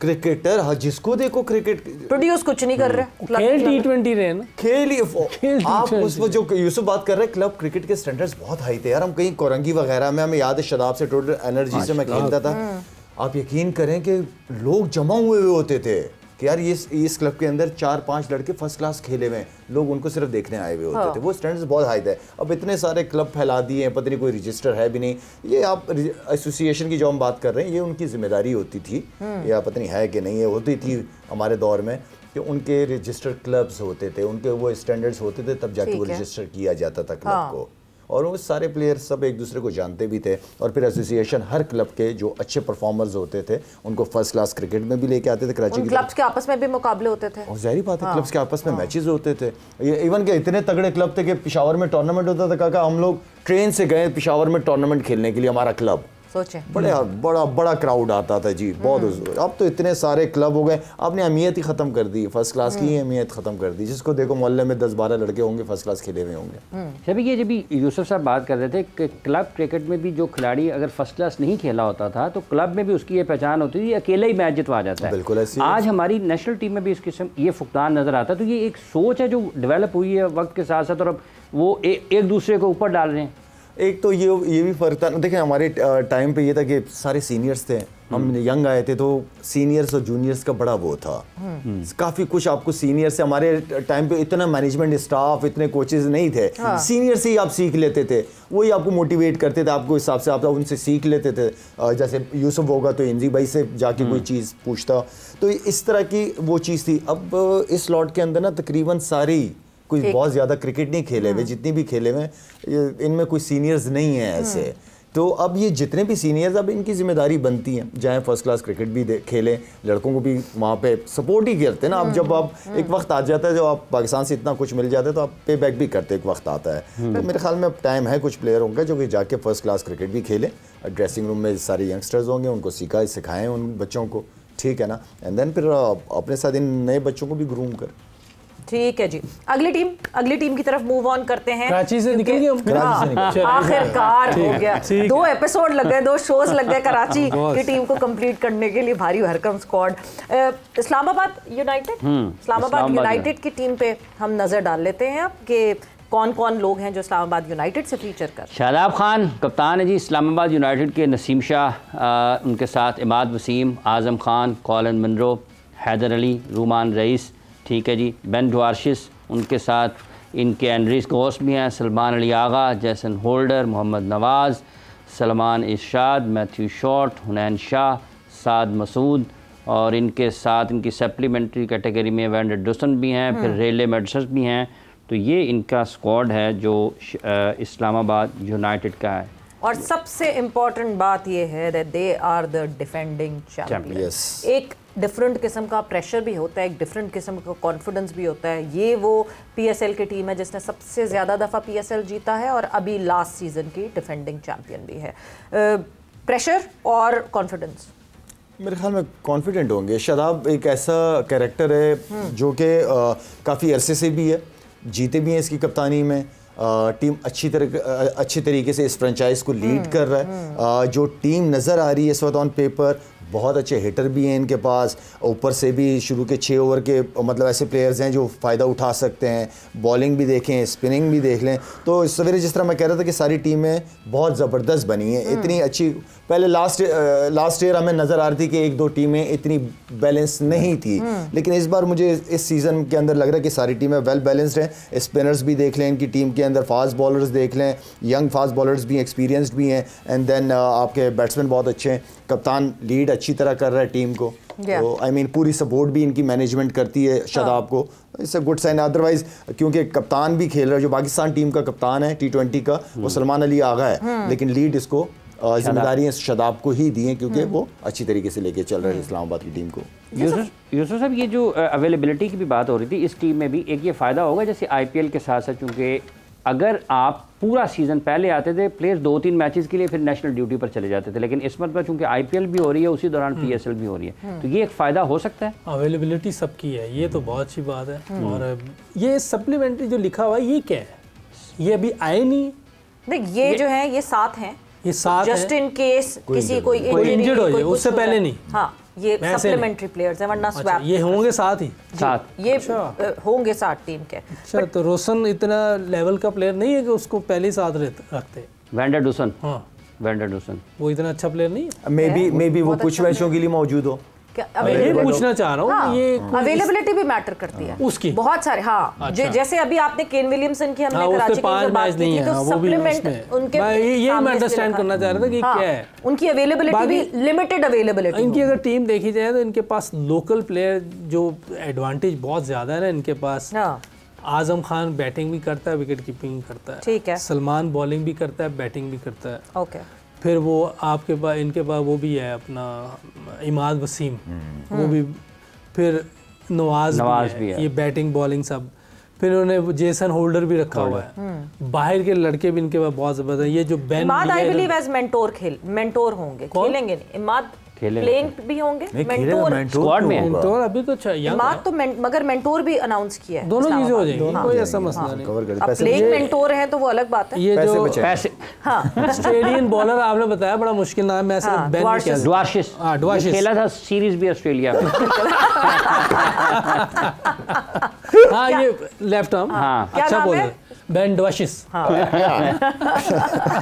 [SPEAKER 3] क्रिकेटर जिसको देखो क्रिकेट
[SPEAKER 1] प्रोड्यूस कुछ नहीं कर रहे,
[SPEAKER 4] खेल T20 रहे ना,
[SPEAKER 3] खेल आप उसमें जो यूसुफ बात कर रहे हैं, क्लब क्रिकेट के स्टैंडर्ड्स बहुत हाई थे यार। हम कहीं कोरंगी वगैरह में, हमें याद है शदाब से टोटल एनर्जी से मैं खेलता था। आप यकीन करें कि लोग जमा हुए होते थे, कि यार ये इस क्लब के अंदर 4-5 लड़के फर्स्ट क्लास खेले हुए हैं, लोग उनको सिर्फ देखने आए हुए होते थे। वो स्टैंडर्ड्स बहुत हाई थे। अब इतने सारे क्लब फैला दिए हैं, पता नहीं कोई रजिस्टर है भी नहीं। ये आप एसोसिएशन की जो हम बात कर रहे हैं, ये उनकी जिम्मेदारी होती थी, या पता नहीं है कि नहीं है, होती थी हमारे दौर में कि उनके रजिस्टर्ड क्लब्स होते थे, उनके वो स्टैंडर्ड्स होते थे, तब जाके वो रजिस्टर किया जाता था क्लब को। और वो सारे प्लेयर सब एक दूसरे को जानते भी थे, और फिर एसोसिएशन हर क्लब के जो अच्छे परफॉर्मर्स होते थे उनको फर्स्ट क्लास क्रिकेट में भी लेके आते थे। कराची के
[SPEAKER 1] क्लब्स के आपस में भी मुकाबले होते थे, और
[SPEAKER 3] जाहिर बात है क्लब्स के आपस में मैचेस होते थे। इवन के इतने तगड़े क्लब थे कि पेशावर में टूर्नामेंट होता था। काका हम लोग ट्रेन से गए पेशावर में टूर्नामेंट खेलने के लिए, हमारा क्लब,
[SPEAKER 1] सोचे
[SPEAKER 3] बड़ा क्राउड आता था जी, बहुत। अब तो इतने सारे क्लब हो गए, आपने अहमियत ही खत्म कर दी, फर्स्ट क्लास की अहमियत खत्म कर दी। जिसको देखो मोहल्ले में 10-12 लड़के होंगे फर्स्ट क्लास खेले हुए होंगे।
[SPEAKER 2] जब ये जब यूसुफ साहब बात कर रहे थे कि क्लब क्रिकेट में भी जो खिलाड़ी अगर फर्स्ट क्लास नहीं खेला होता था तो क्लब में भी उसकी ये पहचान होती थी, अकेले ही मैच जितवा जाता है।
[SPEAKER 3] बिल्कुल ऐसी
[SPEAKER 2] आज हमारी नेशनल टीम में भी इस किस्म ये फुकदान नजर आता है। तो ये एक सोच है जो डेवलप हुई है वक्त के साथ साथ, और अब वो एक दूसरे को ऊपर डाल रहे हैं।
[SPEAKER 3] एक तो ये भी फर्क था। देखें हमारे टाइम पे ये था कि सारे सीनियर्स थे, हम यंग आए थे, तो सीनियर्स और जूनियर्स का बड़ा वो था, काफ़ी कुछ आपको सीनियर से। हमारे टाइम पे इतना मैनेजमेंट स्टाफ, इतने कोचेस नहीं थे, सीनियर से ही आप सीख लेते थे, वही आपको मोटिवेट करते थे, आपको हिसाब से आप उनसे सीख लेते थे। जैसे यूसुफ होगा तो इंजी भाई से जाके कोई चीज़ पूछता, तो इस तरह की वो चीज़ थी। अब इस लॉट के अंदर ना तकरीबन सारी कोई बहुत ज़्यादा क्रिकेट नहीं खेले हुए, जितनी भी खेले हुए इनमें कोई सीनियर्स नहीं है ऐसे। तो अब ये जितने भी सीनियर्स, अब इनकी जिम्मेदारी बनती है, जाएँ फर्स्ट क्लास क्रिकेट भी खेलें, लड़कों को भी वहाँ पे सपोर्ट ही करते हैं ना। अब जब आप एक वक्त आ जाता है, जब आप पाकिस्तान से इतना कुछ मिल जाता है, तो आप पे बैक भी करते एक वक्त आता है। तो मेरे ख्याल में अब टाइम है कुछ प्लेयरों का जो कि जाके फर्स्ट क्लास क्रिकेट भी खेलें, ड्रेसिंग रूम में सारे यंगस्टर्स होंगे, उनको सिखाएँ उन बच्चों को, ठीक है ना, एंड देन फिर अपने साथ इन नए बच्चों को भी ग्रूम कर।
[SPEAKER 1] ठीक है जी, अगली टीम की तरफ मूव ऑन करते हैं।
[SPEAKER 4] कराची से निकल गए हम,
[SPEAKER 1] आखिरकार हो गया। 2 एपिसोड लग गए, 2 शोज लग गए कराची की टीम को कंप्लीट करने के लिए। भारी भरकम स्क्वाड। इस्लामाबाद यूनाइटेड की टीम पे हम नजर डाल लेते हैं अब कि कौन कौन लोग हैं जो इस्लामाबाद यूनाइटेड से फीचर कर।
[SPEAKER 2] शादाब खान कप्तान है जी इस्लामाबाद यूनाइटेड के, नसीम शाह, उनके साथ Imad Wasim, Azam Khan, Colin Munro, Haider Ali, रूमान rice, ठीक है जी, बेन ड्वार्शिस, उनके साथ इनके एंड्रीस गोस्ट भी हैं, सलमान अली आगा, जैसन होल्डर, मोहम्मद नवाज़, सलमान इरशाद, मैथ्यू शॉर्ट, हुनैन शाह, साद मसूद, और इनके साथ इनकी सप्लीमेंट्री कैटेगरी में वैंडर डुसन भी हैं, फिर रेले मेडसस भी हैं। तो ये इनका स्क्वाड है जो इस्लामाबाद यूनाइटेड का है।
[SPEAKER 1] और सबसे इम्पॉर्टेंट बात ये है that they are the defending champions. एक डिफरेंट किस्म का प्रेशर भी होता है, एक डिफरेंट किस्म का कॉन्फिडेंस भी होता है। ये वो पीएसएल की टीम है जिसने सबसे ज़्यादा दफ़ा पीएसएल जीता है और अभी लास्ट सीज़न की डिफेंडिंग चैंपियन भी है। प्रेशर और कॉन्फिडेंस,
[SPEAKER 3] मेरे ख्याल में कॉन्फिडेंट होंगे। शादाब एक ऐसा कैरेक्टर है जो कि काफ़ी अरसे से भी है, जीते भी हैं इसकी कप्तानी में। टीम अच्छी तरीके से इस फ्रेंचाइज को लीड कर रहा है। जो टीम नज़र आ रही है इस वक्त ऑन पेपर, बहुत अच्छे हिटर भी हैं इनके पास, ऊपर से भी शुरू के 6 ओवर के मतलब ऐसे प्लेयर्स हैं जो फ़ायदा उठा सकते हैं। बॉलिंग भी देखें, स्पिनिंग भी देख लें। तो सवेरे जिस तरह मैं कह रहा था कि सारी टीमें बहुत ज़बरदस्त बनी हैं, इतनी अच्छी। पहले लास्ट ईयर हमें नज़र आ रही थी कि 1-2 टीमें इतनी बैलेंस नहीं थी, लेकिन इस बार मुझे इस सीज़न के अंदर लग रहा है कि सारी टीमें वेल बैलेंस्ड हैं। स्पिनर्स भी देख लें इनकी टीम के अंदर, फास्ट बॉलर्स देख लें, यंग फास्ट बॉलर्स भी एक्सपीरियंस्ड भी हैं, एंड देन आपके बैट्समैन बहुत अच्छे हैं। कप्तान लीड अच्छी तरह कर रहा है टीम को, तो आई मीन पूरी सपोर्ट भी इनकी मैनेजमेंट करती है शादाब को। It's a good sign. Otherwise क्योंकि कप्तान भी खेल रहा है, जो पाकिस्तान टीम का कप्तान है T20 का, वो सलमान अली आगा है, लेकिन लीड इसको जिम्मेदारियां शादाब को ही दी हैं क्योंकि वो अच्छी तरीके से लेके चल रहे हैं इस्लामाबाद की टीम को।
[SPEAKER 2] यूसुफ साहब, ये जो अवेलेबिलिटी की भी बात हो रही थी, इस टीम में भी एक ये फ़ायदा होगा जैसे IPL के साथ साथ, चूँकि अगर आप पूरा सीज़न पहले आते थे, प्लेयर्स 2-3 मैचेस के लिए फिर नेशनल ड्यूटी पर चले जाते थे, लेकिन इस मरतबा चूँकि IPL भी हो रही है, उसी दौरान PSL भी हो रही है, तो ये एक फ़ायदा हो सकता है।
[SPEAKER 4] अवेलेबिलिटी सबकी है, ये तो बहुत अच्छी बात है। और ये सप्लीमेंट्री जो लिखा हुआ है ये क्या है? ये अभी आए नहीं।
[SPEAKER 1] ये जो है ये 7 हैं,
[SPEAKER 4] ये 7
[SPEAKER 1] जस्ट इन केस किसी कोई
[SPEAKER 4] इंजर्ड हो जाए उससे पहले नहीं।
[SPEAKER 1] हाँ, ये सप्लीमेंटरी प्लेयर्स हैं, वरना स्वैप
[SPEAKER 4] ये होंगे 7 ही।
[SPEAKER 2] 7
[SPEAKER 1] ये होंगे 7 टीम के।
[SPEAKER 4] अच्छा, तो रोशन इतना लेवल का प्लेयर नहीं है कि उसको पहले ही साथ रखते।
[SPEAKER 2] वैंडर डुसन,
[SPEAKER 4] हाँ
[SPEAKER 2] वैंडर डुसन
[SPEAKER 4] वो इतना अच्छा प्लेयर नहीं है।
[SPEAKER 3] मे बी वो कुछ मैचों के लिए मौजूद हो।
[SPEAKER 4] मैं ये पूछना चाह रहा हूँ,
[SPEAKER 1] हाँ,
[SPEAKER 4] ये
[SPEAKER 1] अवेलेबिलिटी भी मैटर करती है
[SPEAKER 4] उसकी
[SPEAKER 1] बहुत सारे। हाँ,
[SPEAKER 4] अच्छा।
[SPEAKER 1] जैसे अभी आपने केन विलियमसन की हमने कराची की बात की थी, तो सप्लीमेंट उनके
[SPEAKER 4] ये मैं अंडरस्टैंड करना चाह रहा था कि क्या है
[SPEAKER 1] उनकी अवेलेबिलिटी भी लिमिटेड अवेलेबिलिटी।
[SPEAKER 4] इनकी अगर टीम देखी जाए तो इनके पास लोकल प्लेयर जो एडवांटेज बहुत ज्यादा है ना इनके पास। आजम खान बैटिंग भी करता है, विकेट कीपिंग करता है,
[SPEAKER 1] ठीक है।
[SPEAKER 4] सलमान बॉलिंग भी करता है, बैटिंग भी करता है,
[SPEAKER 1] ओके।
[SPEAKER 4] फिर वो आपके पास इनके पास वो भी है अपना इमाद वसीम, वो भी, फिर नवाज भी है, ये बैटिंग बॉलिंग सब। फिर उन्होंने जेसन होल्डर भी रखा हुआ है, बाहर के लड़के भी इनके पास बहुत जबरदस्त। ये जो बेन
[SPEAKER 1] Imad I believe as mentor होंगे, खेलेंगे नहीं इमाद, प्लेइंग भी होंगे, मेंटोर
[SPEAKER 2] स्क्वाड में है।
[SPEAKER 4] मेंटोर अभी तो चाहिए
[SPEAKER 1] इमाद तो मगर मेंटोर भी अनाउंस किया है,
[SPEAKER 4] दोनों चीजें हो जाएंगी, कोई ऐसा मसला नहीं।
[SPEAKER 1] अब प्लेइंग मेंटोर है तो वो अलग बात है।
[SPEAKER 4] ये जो
[SPEAKER 2] पैसे
[SPEAKER 4] ऑस्ट्रेलियन बॉलर आपने बताया बड़ा मुश्किल नाम है,
[SPEAKER 2] ड्वार्शिस खेला था सीरीज भी ऑस्ट्रेलिया में।
[SPEAKER 4] हाँ ये लेफ्ट आर्म, अच्छा बॉलर बेन ड्वार्शिस।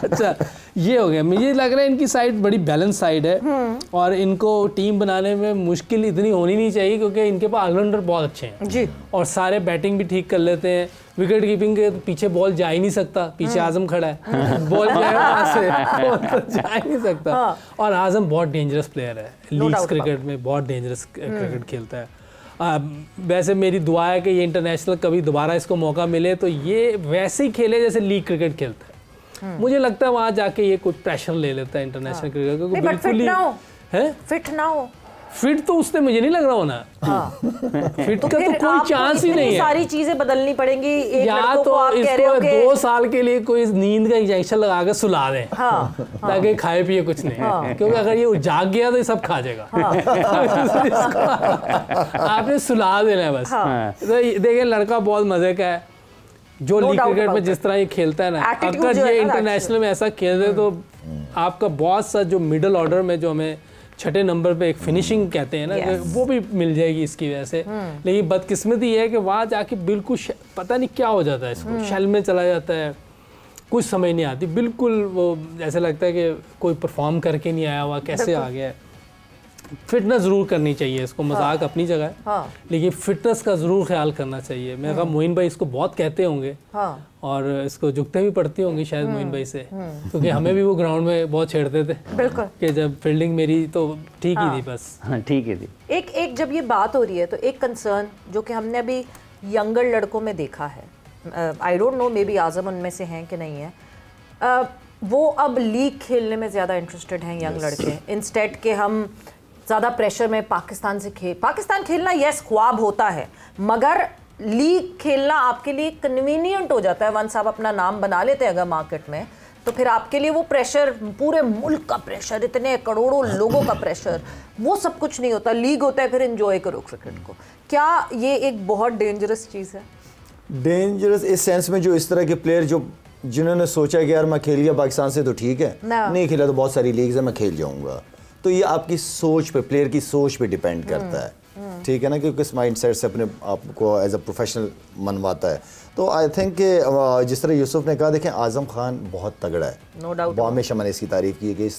[SPEAKER 4] अच्छा ये हो गया। मुझे लग रहा है इनकी साइड बड़ी बैलेंस साइड है और इनको टीम बनाने में मुश्किल इतनी होनी नहीं चाहिए क्योंकि इनके पास ऑलराउंडर बहुत अच्छे हैं
[SPEAKER 1] जी, और
[SPEAKER 4] सारे बैटिंग भी ठीक कर लेते हैं। विकेट कीपिंग के पीछे बॉल जा ही नहीं सकता, पीछे आजम खड़ा है, बॉल वहां से तो जा ही नहीं सकता। और आजम बहुत डेंजरस प्लेयर है, लीग्स क्रिकेट में बहुत डेंजरस क्रिकेट खेलता है। वैसे मेरी दुआ है कि ये इंटरनेशनल कभी दोबारा इसको मौका मिले तो ये वैसे ही खेले जैसे लीग क्रिकेट खेलता है। मुझे लगता है वहां जाके ये कुछ प्रेशर ले लेता है इंटरनेशनल क्रिकेट को, बिल्कुल ही है
[SPEAKER 1] फिट ना हो।
[SPEAKER 4] फिट तो उसने मुझे नहीं लग रहा होना। फिट का तो कोई चांस ही नहीं है।
[SPEAKER 1] सारी चीजें बदलनी पड़ेंगी। एक
[SPEAKER 4] या तो इसको 2 साल के लिए कोई नींद का इंजेक्शन लगा के सुला दें ताकि खाए पिए कुछ नहीं, क्योंकि अगर ये जाग गया तो ये सब खा जाएगा। आपने सुला देना है बस। तो देखिए लड़का बहुत मजे का है, जो लीग क्रिकेट में जिस तरह ये खेलता है ना, अगर ये इंटरनेशनल में ऐसा खेलते तो आपका बहुत सा जो मिडिल ऑर्डर में जो हमें छठे नंबर पे एक फिनिशिंग कहते हैं ना, वो भी मिल जाएगी इसकी वजह से। लेकिन बदकिस्मती है कि वहाँ जाके बिल्कुल पता नहीं क्या हो जाता है, इसको शेल में चला जाता है, कुछ समझ नहीं आती, बिल्कुल वो ऐसा लगता है कि कोई परफॉर्म करके नहीं आया हुआ, कैसे आ गया है। फिटनेस ज़रूर करनी चाहिए इसको, मजाक अपनी जगह है, लेकिन फिटनेस का ज़रूर ख्याल करना चाहिए। मैं कहा मोइन भाई इसको बहुत कहते होंगे और इसको जुगते भी पड़ती होंगी शायद मोइन भाई से, क्योंकि हमें भी वो ग्राउंड में बहुत छेड़ते थे
[SPEAKER 1] बिल्कुल
[SPEAKER 4] कि जब फील्डिंग मेरी तो ठीक ही थी बस।
[SPEAKER 2] ठीक है थी।
[SPEAKER 1] एक जब ये बात हो रही है तो एक कंसर्न जो कि हमने अभी यंगर लड़कों में देखा है, I don't know maybe Azam उनमें से हैं कि नहीं है, वो अब लीग खेलने में ज़्यादा इंटरेस्टेड हैं यंग लड़के, इंस्टेड के हम ज़्यादा प्रेशर में पाकिस्तान खेलना यस ख्वाब होता है, मगर लीग खेलना आपके लिए कन्वीनियंट हो जाता है। वंस आप अपना नाम बना लेते हैं अगर मार्केट में, तो फिर आपके लिए वो प्रेशर, पूरे मुल्क का प्रेशर, इतने करोड़ों लोगों का प्रेशर, वो सब कुछ नहीं होता। लीग होता है, फिर एंजॉय करो क्रिकेट को। क्या ये एक बहुत डेंजरस चीज़ है?
[SPEAKER 3] डेंजरस इस सेंस में जो इस तरह के प्लेयर जिन्होंने सोचा कि यार मैं खेल गया पाकिस्तान से तो ठीक है, नहीं खेला तो बहुत सारी लीग्स है, मैं खेल जाऊंगा, तो ये आपकी सोच पे, प्लेयर की सोच पे डिपेंड करता है, ठीक है ना, क्योंकि इस माइंड सेट से अपने आप को एज अ प्रोफेशनल मनवाता है। तो आई थिंक जिस तरह यूसुफ ने कहा, देखें आजम खान बहुत तगड़ा है,
[SPEAKER 1] नो डाउट,
[SPEAKER 3] हमेशा मैंने इसकी तारीफ की है कि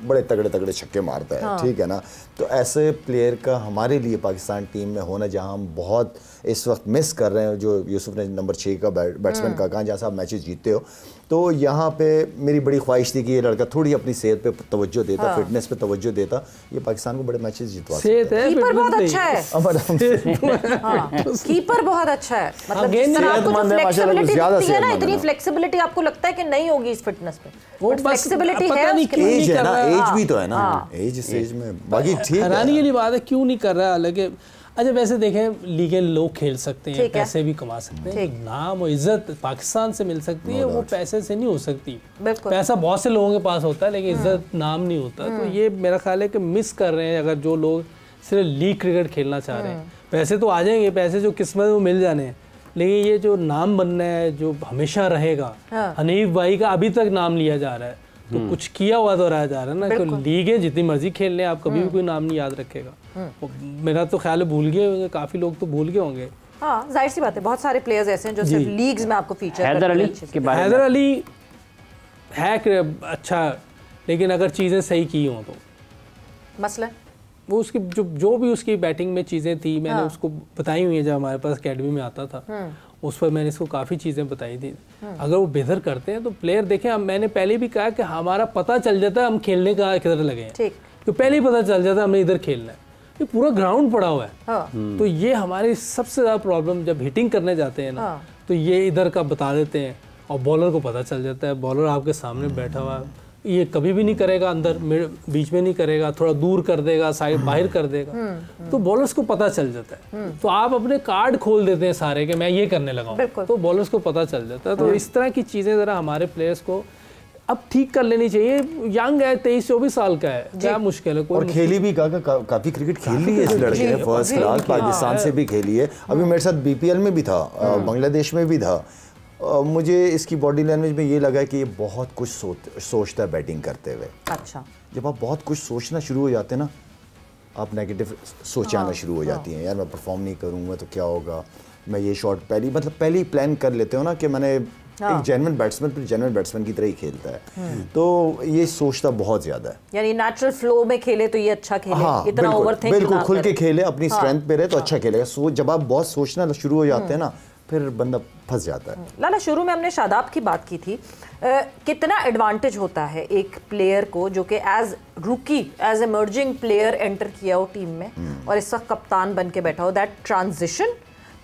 [SPEAKER 3] बड़े तगड़े छक्के मारता है, ठीक है ना। तो ऐसे प्लेयर का हमारे लिए पाकिस्तान टीम में होना, जहां हम बहुत इस वक्त मिस कर रहे हैं, जो यूसुफ ने नंबर 6 का बैट्समैन का कहा, जहाँ से आप मैचेस जीतते हो, तो यहाँ पे मेरी बड़ी ख्वाहिश थी कि ये लड़का थोड़ी अपनी सेहत पे तवज्जो देता, फिटनेस पे तवज्जो देता, ये पाकिस्तान को बड़े मैचेस जितवा सकता है।
[SPEAKER 1] कीपर बहुत अच्छा है, कीपर बहुत अच्छा है, मतलब फ्लेक्सिबिलिटी दिखती है ना, इतनी फ्लेक्सिबिलिटी आपको लगता है कि नहीं होगी इस फिटनेस पे, वो फ्लेक्सिबिलिटी है,
[SPEAKER 3] एज है ना, एज भी तो है ना, एज इस एज में बाकी ठीक है।
[SPEAKER 4] हैरानी वाली बात है क्यों नहीं कर रहा, हालांकि अच्छा वैसे देखें लीगें लोग खेल सकते हैं, पैसे भी कमा सकते हैं, नाम और इज्जत पाकिस्तान से मिल सकती है, वो पैसे से नहीं हो सकती। पैसा बहुत से लोगों के पास होता है लेकिन इज्जत नाम नहीं होता। तो ये मेरा ख्याल है कि मिस कर रहे हैं अगर जो लोग सिर्फ लीग क्रिकेट खेलना चाह रहे हैं। पैसे तो आ जाएंगे, पैसे जो किस्मत में मिल जाने हैं, लेकिन ये जो नाम बनना है जो हमेशा रहेगा, हनीफ भाई का अभी तक नाम लिया जा रहा है, तो कुछ किया हुआ तो रहा जा रहा है ना। तो लीगें जितनी मर्जी खेल लें, आप कभी भी कोई नाम नहीं याद रखेगा। मेरा तो ख्याल है भूल गए होंगे, काफी लोग तो भूल गए होंगे।
[SPEAKER 1] हाँ जाहिर सी बात है, बहुत सारे प्लेयर्स ऐसे हैं जो सिर्फ लीग्स में आपको फीचर।
[SPEAKER 2] हैदर अली के बारे में,
[SPEAKER 4] हैदर अली है अच्छा, लेकिन अगर चीजें सही की हों तो वो उसकी जो भी उसकी बैटिंग में चीज़ें थी मैंने उसको बताई हुई है। जब हमारे पास अकेडमी में आता था उस पर मैंने इसको काफ़ी चीज़ें बताई थी। अगर वो बेहतर करते हैं तो प्लेयर देखें, मैंने पहले भी कहा कि हमारा पता चल जाता है हम खेलने का किधर लगे हैं, तो पहले ही पता चल जाता है हमें इधर खेलना है, ये पूरा ग्राउंड पड़ा हुआ है। तो ये हमारी सबसे ज़्यादा प्रॉब्लम, जब हिटिंग करने जाते हैं ना तो ये इधर का बता देते हैं और बॉलर को पता चल जाता है, बॉलर आपके सामने बैठा हुआ है, ये कभी भी नहीं करेगा अंदर बीच में नहीं करेगा, थोड़ा दूर कर देगा, साइड बाहर कर देगा, तो बॉलर्स को पता चल जाता है। तो आप अपने कार्ड खोल देते हैं सारे कि मैं ये करने लगा हूं, तो बॉलर्स को पता चल जाता है। तो इस तरह की चीज़ें ज़रा हमारे प्लेयर्स को अब ठीक कर लेनी चाहिए। यंग है, 23-24 साल का है, क्या मुश्किल है?
[SPEAKER 3] और खेली भी काफ़ी क्रिकेट खेल ली है इस लड़के ने, फर्स्ट क्लास, पाकिस्तान से भी खेली है, अभी मेरे साथ BPL में भी था, बांग्लादेश में भी था। मुझे इसकी बॉडी लैंग्वेज में ये लगा कि ये बहुत कुछ सोचता है बैटिंग करते हुए।
[SPEAKER 1] अच्छा,
[SPEAKER 3] जब आप बहुत कुछ सोचना शुरू हो जाते हैं ना, आप नेगेटिव सोच आना शुरू हो जाती हैं, यार मैं परफॉर्म नहीं करूँगा तो क्या होगा, मैं ये शॉट पहले ही प्लान कर लेते हो ना कि मैंने एक जेन्युइन बैट्समैन फिर जेन्युइन बैट्समैन की तरह ही खेलता है, तो ये सोचता बहुत ज्यादा है।
[SPEAKER 1] यानी नेचुरल फ्लो में खेले तो ये अच्छा खेले, इतना ओवरथिंक
[SPEAKER 3] बिल्कुल खुल के खेले, अपनी स्ट्रेंथ पे रहे तो अच्छा खेलेगा। जब आप बहुत सोचना शुरू हो जाते हैं ना, फिर बंदा फंस जाता है।
[SPEAKER 1] लाला, शुरू में हमने शादाब की बात की थी, कितना एडवांटेज होता है एक प्लेयर को जो कि एज रूकी, एज इमर्जिंग प्लेयर एंटर किया हो टीम में और इस वक्त कप्तान बन के बैठा हो, दैट ट्रांजिशन,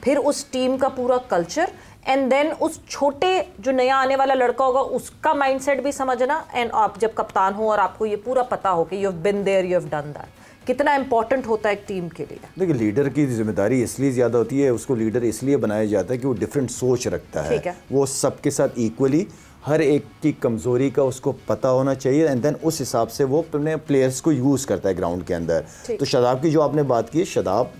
[SPEAKER 1] फिर उस टीम का पूरा कल्चर, एंड देन उस छोटे जो नया आने वाला लड़का होगा उसका माइंडसेट भी समझना, एंड आप जब कप्तान हो और आपको ये पूरा पता हो कि you have been there, you have done that, कितना इंपॉर्टेंट होता है एक टीम के लिए?
[SPEAKER 3] देखिए, लीडर की जिम्मेदारी इसलिए ज़्यादा होती है, उसको लीडर इसलिए बनाया जाता है कि वो डिफरेंट सोच रखता है, वो सबके साथ इक्वली, हर एक की कमज़ोरी का उसको पता होना चाहिए, एंड देन उस हिसाब से वो अपने प्लेयर्स को यूज़ करता है ग्राउंड के अंदर। तो शादाब की जो आपने बात की, शादाब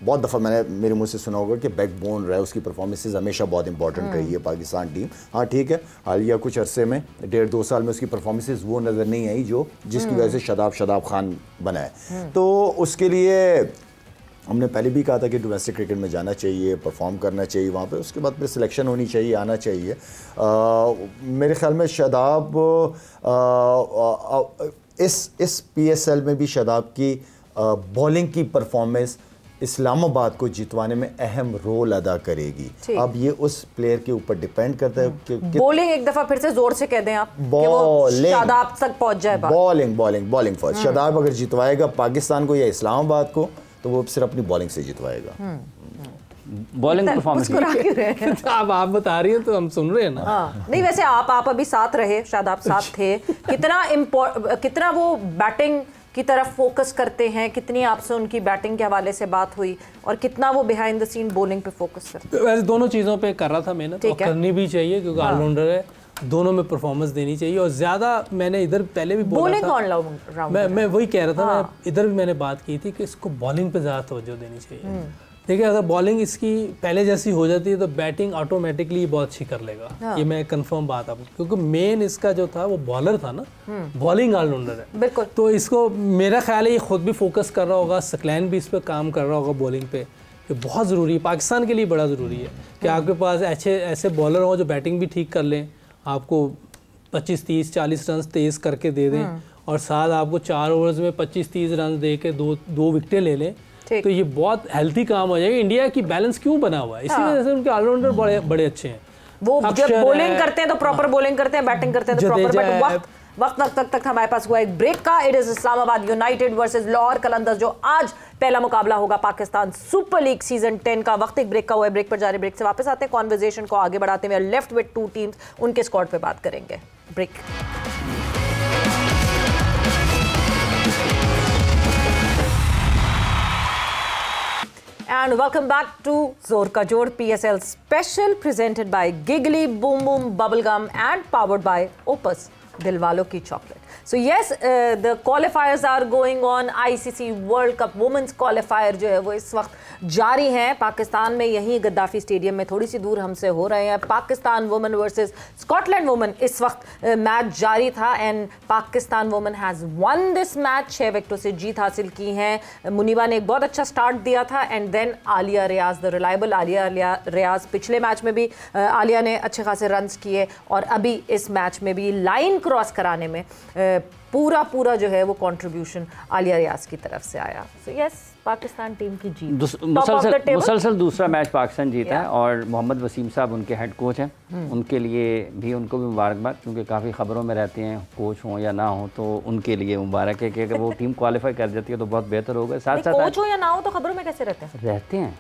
[SPEAKER 3] बहुत दफ़ा मैंने मेरे मुंह से सुना होगा कि बैकबोन रहा है, उसकी परफॉर्मेंसेज हमेशा बहुत इंपॉर्टेंट रही है पाकिस्तान टीम। हाँ ठीक है, हालिया कुछ अरसे में 1.5-2 साल में उसकी परफॉर्मेंसेज वो नज़र नहीं आई जो जिसकी वजह से शादाब खान बना है। तो उसके लिए हमने पहले भी कहा था कि डोमेस्टिक क्रिकेट में जाना चाहिए, परफॉर्म करना चाहिए वहाँ पे, उसके बाद फिर सिलेक्शन होनी चाहिए, आना चाहिए। मेरे ख्याल में शादाब इस PSL में भी शादाब की बॉलिंग की परफॉर्मेंस इस्लामाबाद को जितवाने में अहम रोल अदा करेगी। अब ये उस प्लेयर के ऊपर डिपेंड करता है कि
[SPEAKER 1] बॉलिंग एक दफा फिर से जोर से कह दें आप, बॉलिंग शादाब तक पहुंच जाए,
[SPEAKER 3] बॉलिंग फर्स्ट। शादाब अगर जितवाएगा पाकिस्तान को या इस्लामाबाद को तो वो सिर्फ अपनी बॉलिंग से जितवाएगा।
[SPEAKER 2] बॉलिंग परफॉर्मेंस
[SPEAKER 4] आप बता रही हैं तो हम सुन रहे हैं ना।
[SPEAKER 1] नहीं, वैसे आप अभी साथ रहे, शादाब साथ थे, कितना वो बैटिंग की तरफ फोकस करते हैं, कितनी आपसे उनकी बैटिंग के हवाले से बात हुई और कितना वो बिहाइंड द सीन बॉलिंग पे फोकस करते हैं?
[SPEAKER 4] वैसे दोनों चीज़ों पे कर रहा था मेहनत, और करनी भी चाहिए क्योंकि ऑलराउंडर है, दोनों में परफॉर्मेंस देनी चाहिए। और ज़्यादा मैंने इधर पहले भी बोला था, मैं वही कह रहा था, मैं इधर भी मैंने बात की थी कि इसको बॉलिंग पे ज़्यादा तवज्जो देनी चाहिए। देखिए, अगर बॉलिंग इसकी पहले जैसी हो जाती है तो बैटिंग ऑटोमेटिकली बहुत अच्छी कर लेगा, ये मैं कंफर्म बात आपको, क्योंकि मेन इसका जो था वो बॉलर था ना, बॉलिंग ऑलराउंडर है
[SPEAKER 1] बिल्कुल।
[SPEAKER 4] तो इसको मेरा ख्याल है ये खुद भी फोकस कर रहा होगा, सकलैन भी इस पर काम कर रहा होगा बॉलिंग पे, कि बहुत ज़रूरी है, पाकिस्तान के लिए बड़ा ज़रूरी है कि आपके पास ऐसे बॉलर हों जो बैटिंग भी ठीक कर लें, आपको 25, 30, 40 रन तेज़ करके दे दें, और साथ आपको 4 ओवर्स में 25-30 रन दे के दो विकेटें ले लें, तो ये बहुत हेल्थी काम हो जाएगा। इंडिया की बैलेंस क्यों बना हुआ है, इसी वजह से उनके ऑलराउंडर बड़े अच्छे हैं।
[SPEAKER 1] वो जब बॉलिंग करते हैं तो प्रॉपर बॉलिंग करते हैं, बैटिंग करते हैं तो प्रॉपर। वक्त तक हमारे पास हुआ एक ब्रेक का। It is Islamabad United versus Lahore Qalandars, जो आज पहला मुकाबला होगा पाकिस्तान सुपर लीग सीजन 10 का। वक्त एक ब्रेक का हुआ है, ब्रेक पर जा रहे, ब्रेक से वापस आते हैं, कॉन्वर्सेशन को आगे बढ़ाते हैं। लेफ्ट विद 2 टीम्स, उनके स्क्वाड पे बात करेंगे। Break. And welcome back to Zor Ka Jod PSL special presented by Giggly Boom Boom Bubblegum and powered by Opus Dilwalo Ki Chocolate. So yes, the qualifiers are going on. ICC World Cup Women's Qualifier जो है वो इस वक्त जारी हैं पाकिस्तान में, यहीं Gaddafi stadium में थोड़ी सी दूर हमसे हो रहे हैं। Pakistan women versus Scotland women इस वक्त मैच जारी था, and Pakistan women has one this match, 6 विकेटों से जीत हासिल की हैं। मुनीबा ने एक बहुत अच्छा स्टार्ट दिया था, and then Aliya Riaz, the reliable Aliya Riaz, पिछले मैच में भी आलिया ने अच्छे खासे रन्स किए, और अभी इस मैच में भी लाइन क्रॉस कराने में पूरा जो है वो कंट्रीब्यूशन आलिया रियाज की तरफ से आया। सो यस, पाकिस्तान टीम की जीत,
[SPEAKER 2] मुसलसल दूसरा मैच पाकिस्तान जीता है और मोहम्मद वसीम साहब उनके हेड कोच हैं, उनके लिए भी उनको भी मुबारकबाद, क्योंकि काफ़ी ख़बरों में रहते हैं कोच हों या ना हो, तो उनके लिए मुबारक है कि अगर वो टीम क्वालिफाई कर जाती है तो बहुत बेहतर होगा। साथ साथ
[SPEAKER 1] कोच हो या ना हो तो खबरों में कैसे रहते हैं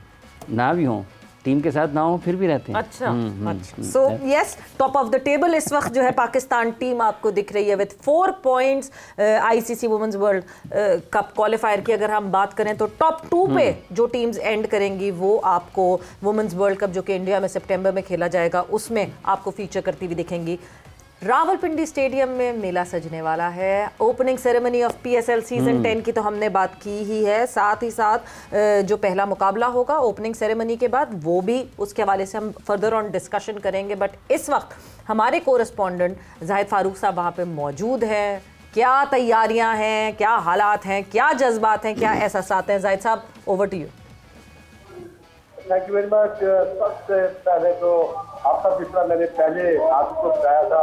[SPEAKER 2] ना भी हों, टीम के साथ ना हो फिर भी रहते हैं।
[SPEAKER 1] अच्छा। So yes, top of the table इस वक्त जो है पाकिस्तान टीम आपको दिख रही है with 4 points. ICC Women's World Cup Qualifier की अगर हम बात करें तो टॉप 2 पे जो टीम्स एंड करेंगी वो आपको वुमेन्स वर्ल्ड कप जो कि इंडिया में सितंबर में खेला जाएगा उसमें आपको फीचर करती हुई दिखेंगी। रावलपिंडी स्टेडियम में मेला सजने वाला है। Opening ceremony of PSL season 10 की तो हमने बात की ही है, साथ ही साथ जो पहला मुकाबला होगा ओपनिंग सेरेमनी के बाद वो भी उसके हवाले से हम फर्दर ऑन डिस्कशन करेंगे। बट इस वक्त हमारे कोरेस्पॉन्डेंट जाहिद फारूक साहब वहाँ पे मौजूद हैं। क्या तैयारियां हैं, क्या हालात हैं, क्या जज्बात हैं, क्या एहसासात हैं? Zahid sahab, over to you.
[SPEAKER 5] Thank you very much. सबसे पहले तो आपका पिछला मैंने पहले आपको बताया था,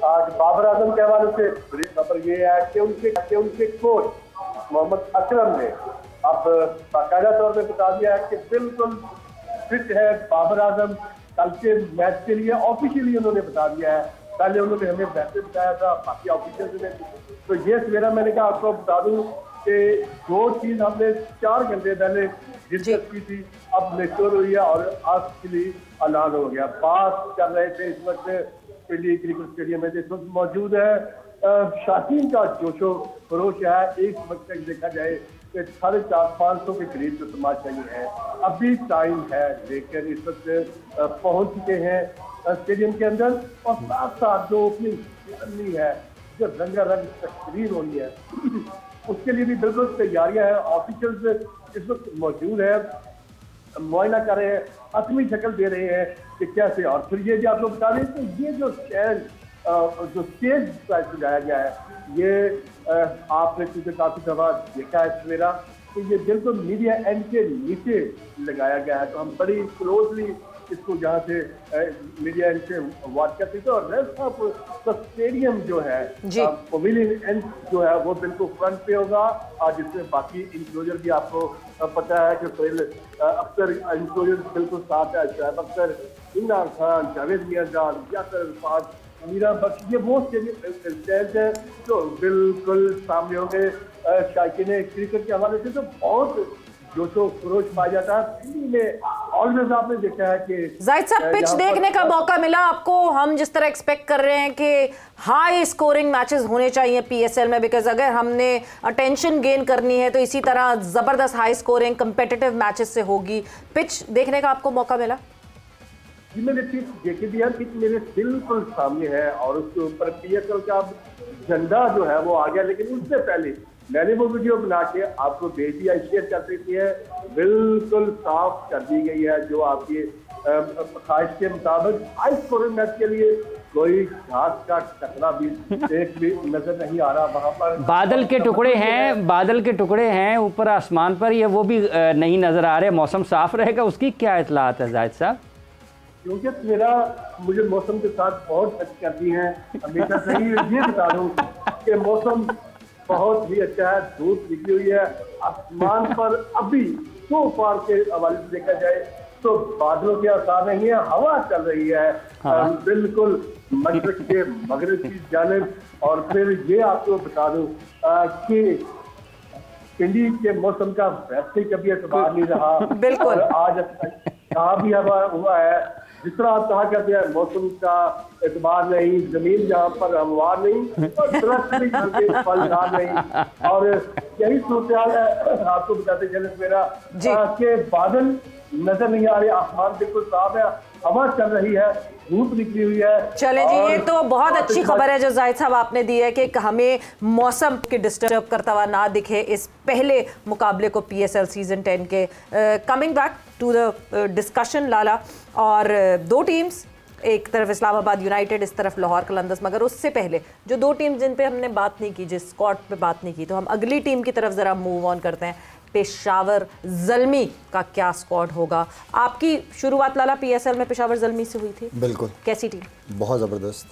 [SPEAKER 5] आज बाबर आजम के हवाले से बड़ी खबर ये है कि उनके कोच मोहम्मद अकरम ने अब बाकायदा तौर पे बता दिया है कि बिल्कुल फिट है बाबर आजम कल के मैच के लिए। ऑफिशियली उन्होंने बता दिया है, पहले उन्होंने हमें वैसे बताया था, बाकी ऑफिशियल ने। तो ये सवेरा मैंने कहा आपको बता दूं कि 2 चीज हमने 4 घंटे पहले डिस्कस की थी, अब मेच्योर हुई है और आज के लिए ऐलान हो गया। बात कर रहे थे इस वक्त पिंडी क्रिकेट स्टेडियम में इस वक्त मौजूद है। शाहीन का जोशो खरोश है, एक वक्त तक देखा जाए कि 450-500 के करीब जो तमाशा है। अभी टाइम है, लेकिन इस वक्त पहुंच चुके हैं स्टेडियम के अंदर और साथ साथ जो ओपनिंग करनी है, जो रंगारंग तकरीर होनी है उसके लिए भी बिल्कुल तैयारियां हैं। ऑफिशियल्स इस वक्त मौजूद है, मुआयना कर रहे हैं, हतमी शक्ल दे रहे हैं कि कैसे। और फिर ये भी आप लोग बता दें कि ये जो जो स्टेज सजाया गया है, ये आपने क्योंकि काफी दफा देखा है सवेरा कि ये बिल्कुल मीडिया एंड के नीचे लगाया गया है, तो हम बड़ी क्लोजली इसको जहाँ से मीडिया एंड से वॉच करते थे। और रेस्ट ऑफ द स्टेडियम जो है पवेलियन एंड जो है वो बिल्कुल फ्रंट पे होगा, और जिसमें बाकी इंक्लोजर भी आपको पता है कि सोहेल अख्तर इंक्लोजर बिल्कुल साथ है, शोएब अख्तर, इमरान खान, जावेद मियाँजान, यासर अरफात, मीरा बख्श, ये वो स्टेज है जो बिल्कुल सामने होंगे। शायकीन क्रिकेट के हवाले से तो बहुत जोशो खरोश पाया जाता है। ऑलवेज आपने देखा है कि
[SPEAKER 1] जाहिद साहब पिच देखने का मौका मिला आपको? हम जिस तरह एक्सपेक्ट कर रहे हैं कि हाई स्कोरिंग मैचेस होने चाहिए पीएसएल में, बिकॉज अगर हमने अटेंशन गेन करनी है तो इसी तरह जबरदस्त हाई स्कोरिंग कंपेटिटिव मैचेस से होगी। पिच देखने का आपको मौका मिला?
[SPEAKER 5] जी मैंने पिच देखी भी है, पिच मेरे बिल्कुल सामने है और उसके ऊपर पीएसएल का झंडा जो है वो आ गया। लेकिन उससे पहले मैंने वो वीडियो बना के आपको भेज दिया, शेयर कर देती है, बिल्कुल साफ कर दी गई है जो आपकी ख्वाहिश के मुताबिक। हाई स्कोरिंग मैच के लिए कोई घास का टकरा भी एक भी नजर नहीं आ रहा वहां पर।
[SPEAKER 2] बादल के टुकड़े हैं ऊपर आसमान पर, ये वो भी नहीं नजर आ रहे। मौसम साफ रहेगा, उसकी क्या इतलात है जाहिद साहब?
[SPEAKER 5] क्योंकि मेरा मुझे मौसम के साथ बहुत टच करती हैं हमेशा से ही। ये बता दूं कि मौसम बहुत ही अच्छा है, धूप निकली हुई है आसमान पर। अभी सो फार के हवाले से देखा जाए तो बादलों के आसार नहीं है, हवा चल रही है बिल्कुल मशरक के मगरिब की जानिब। और फिर ये आपको बता दूं कि पिंडी के मौसम का वैसे कभी एतबार नहीं रहा।
[SPEAKER 1] बिल्कुल।
[SPEAKER 5] आज कहा भी हुआ है, जिस तरह आप कहा करते हैं मौसम का एतबार नहीं, जमीन जहाँ पर हमवार नहीं और दरख्त भी फलदार नहीं। और यही सूरत है, आपको बताते चले मेरा कि बादल नजर नहीं आ रहे, आसमान बिल्कुल साफ है, हवा चल रही है, धूप निकली हुई है।
[SPEAKER 1] चले जी, ये तो बहुत अच्छी खबर है जो जाहिद साहब आपने दी है कि हमें मौसम के डिस्टर्ब करता हुआ ना दिखे इस पहले मुकाबले को पीएसएल सीजन 10 के। Coming back to the discussion Lala, और 2 टीम्स, एक तरफ इस्लामाबाद यूनाइटेड, इस तरफ लाहौर कलंदर्स। मगर उससे पहले जो 2 टीम जिन पे हमने बात नहीं की, जिस स्क्वाड पे बात नहीं की, तो हम अगली टीम की तरफ ज़रा मूव ऑन करते हैं। पेशावर ज़ल्मी का क्या स्क्वाड होगा। आपकी शुरुआत लाला पीएसएल में पेशावर ज़ल्मी से हुई थी।
[SPEAKER 3] बिल्कुल।
[SPEAKER 1] कैसी टीम?
[SPEAKER 3] बहुत ज़बरदस्त,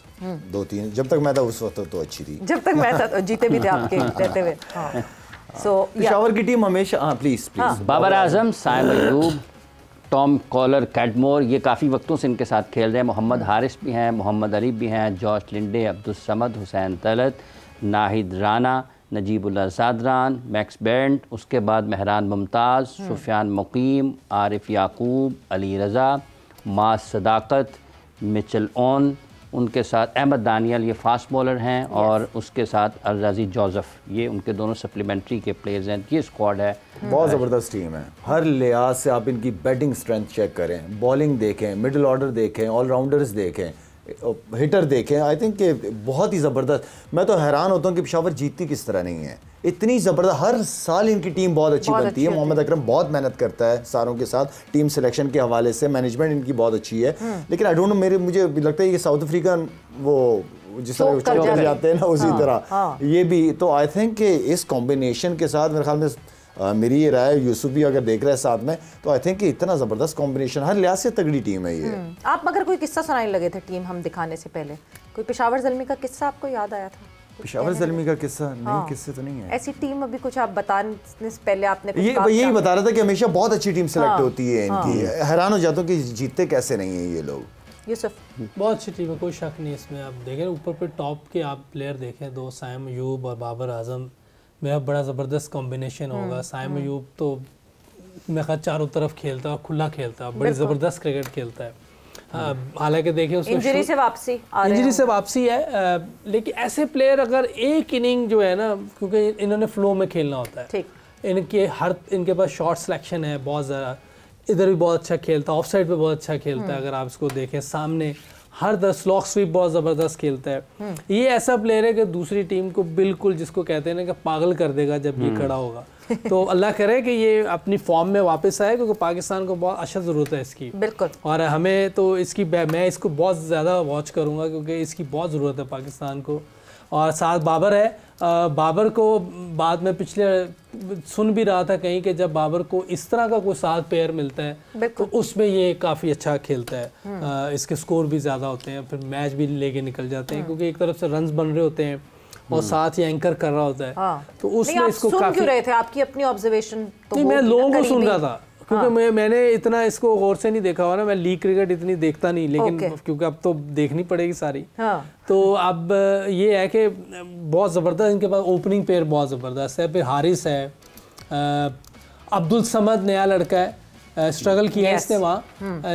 [SPEAKER 3] 2-3 जब तक मैं था उस वक्त तो अच्छी थी।
[SPEAKER 1] जब तक मैं था जीते भी थे आपके रहते हुए।
[SPEAKER 3] पेशावर की टीम हमेशा please
[SPEAKER 2] Babar Azam, Saim Ayub, Tom Kohler, Cadmore, ये काफ़ी वक्तों से इनके साथ खेल रहे हैं। मोहम्मद हारिस भी हैं, मोहम्मद अरीफ भी हैं, Josh Linde, Abdul Samad, Hussain Talat, Nahid Rana, Najibullah Zadran, max bent, उसके बाद मेहरान मुमताज़, सुफियान मुकीम, आरिफ याकूब, अली रज़ा, मास सदाकत, मिचल ओन, उनके साथ अहमद दानियल, ये फास्ट बॉलर हैं, और उसके साथ अलराजी जोसेफ, ये उनके दोनों सप्लीमेंट्री के प्लेयर्स हैं। ये स्क्वाड है,
[SPEAKER 3] बहुत ज़बरदस्त टीम है। हर लिहाज से आप इनकी बैटिंग स्ट्रेंथ चेक करें, बॉलिंग देखें, मिडिल ऑर्डर देखें, ऑलराउंडर्स देखें, हिटर देखें। आई थिंक कि बहुत ही ज़बरदस्त। मैं तो हैरान होता हूँ कि पेशावर जीतती किस तरह नहीं है, इतनी ज़बरदस्त। हर साल इनकी टीम बहुत अच्छी बनती है। मोहम्मद अकरम बहुत मेहनत करता है सारों के साथ, टीम सिलेक्शन के हवाले से मैनेजमेंट इनकी बहुत अच्छी है। लेकिन आई डोंट नो, मुझे लगता है कि साउथ अफ्रीकन वो जिस तरह चौक जाते हैं ना, उसी तरह ये भी। तो आई थिंक कि इस कॉम्बिनेशन के साथ मेरे ख्याल में मेरी ये राय, यूसुफ भी अगर देख रहा है साथ में, तो आई थिंक कि इतना ज़बरदस्त कॉम्बिनेशन, हर लिहाज से तगड़ी टीम है ये।
[SPEAKER 1] आप मगर कोई किस्सा सुनाने लगे थे टीम हम दिखाने से पहले, कोई पेशावर ज़ल्मी का किस्सा आपको याद आया था?
[SPEAKER 3] पेशावर ज़ल्मी का किस्सा नहीं, किस्से तो नहीं है
[SPEAKER 1] ऐसी टीम। अभी कुछ आप बताने से पहले आपने कुछ
[SPEAKER 3] यही बता रहा था कि हमेशा बहुत अच्छी टीम सेलेक्ट होती है इनकी। हैरान हो जाता हूँ कि जीतते कैसे नहीं है ये लोग।
[SPEAKER 1] यूसुफ?
[SPEAKER 4] बहुत अच्छी टीम है, कोई शक नहीं इसमें। आप देखें ऊपर पे टॉप के आप प्लेयर देखें, दो साइम अयूब और बाबर आजम में बड़ा ज़बरदस्त कॉम्बिनेशन होगा। साइम अयूब तो मैं ख्याल चारों तरफ खेलता है और खुला खेलता है, बड़ी ज़बरदस्त क्रिकेट खेलता है। हालांकि देखें उसको
[SPEAKER 1] इंजरी से वापसी
[SPEAKER 4] है, लेकिन ऐसे प्लेयर अगर एक इनिंग जो है ना, क्योंकि इन्होंने फ्लो में खेलना होता है, इनके पास शॉट सिलेक्शन है बहुत ज़्यादा, इधर भी बहुत अच्छा खेलता है, ऑफ साइड पे बहुत अच्छा खेलता है। अगर आप इसको देखें सामने हर 10 स्लॉक स्वीप बहुत ज़बरदस्त खेलता है। ये ऐसा प्लेयर है कि दूसरी टीम को बिल्कुल, जिसको कहते हैं ना कि पागल कर देगा जब ये खड़ा होगा। तो अल्लाह करे कि ये अपनी फॉर्म में वापस आए, क्योंकि पाकिस्तान को बहुत अच्छा ज़रूरत है इसकी।
[SPEAKER 1] बिल्कुल।
[SPEAKER 4] और हमें तो इसकी, मैं इसको बहुत ज़्यादा वॉच करूँगा क्योंकि इसकी बहुत ज़रूरत है पाकिस्तान को। और साथ बाबर है, बाबर को बाद में पिछले सुन भी रहा था कहीं कि जब बाबर को इस तरह का कोई साथ पेयर मिलता है तो उसमें ये काफ़ी अच्छा खेलता है। इसके स्कोर भी ज़्यादा होते हैं, फिर मैच भी लेके निकल जाते हैं, क्योंकि एक तरफ से रन्स बन रहे होते हैं और साथ ही एंकर कर रहा होता है। तो उसमें इसको
[SPEAKER 1] काफी क्यों रहे थे, आपकी अपनी ऑब्जर्वेशन तो
[SPEAKER 4] नहीं, मैं लोगों को सुन रहा था क्योंकि मैंने इतना इसको गौर से नहीं देखा हुआ ना, मैं लीग क्रिकेट इतनी देखता नहीं, लेकिन क्योंकि अब तो देखनी पड़ेगी सारी। तो अब ये है कि बहुत ज़बरदस्त इनके पास ओपनिंग पेयर बहुत ज़बरदस्त है। फिर हारिस है, अब्दुल समद नया लड़का है, स्ट्रगल किया इसने वहाँ,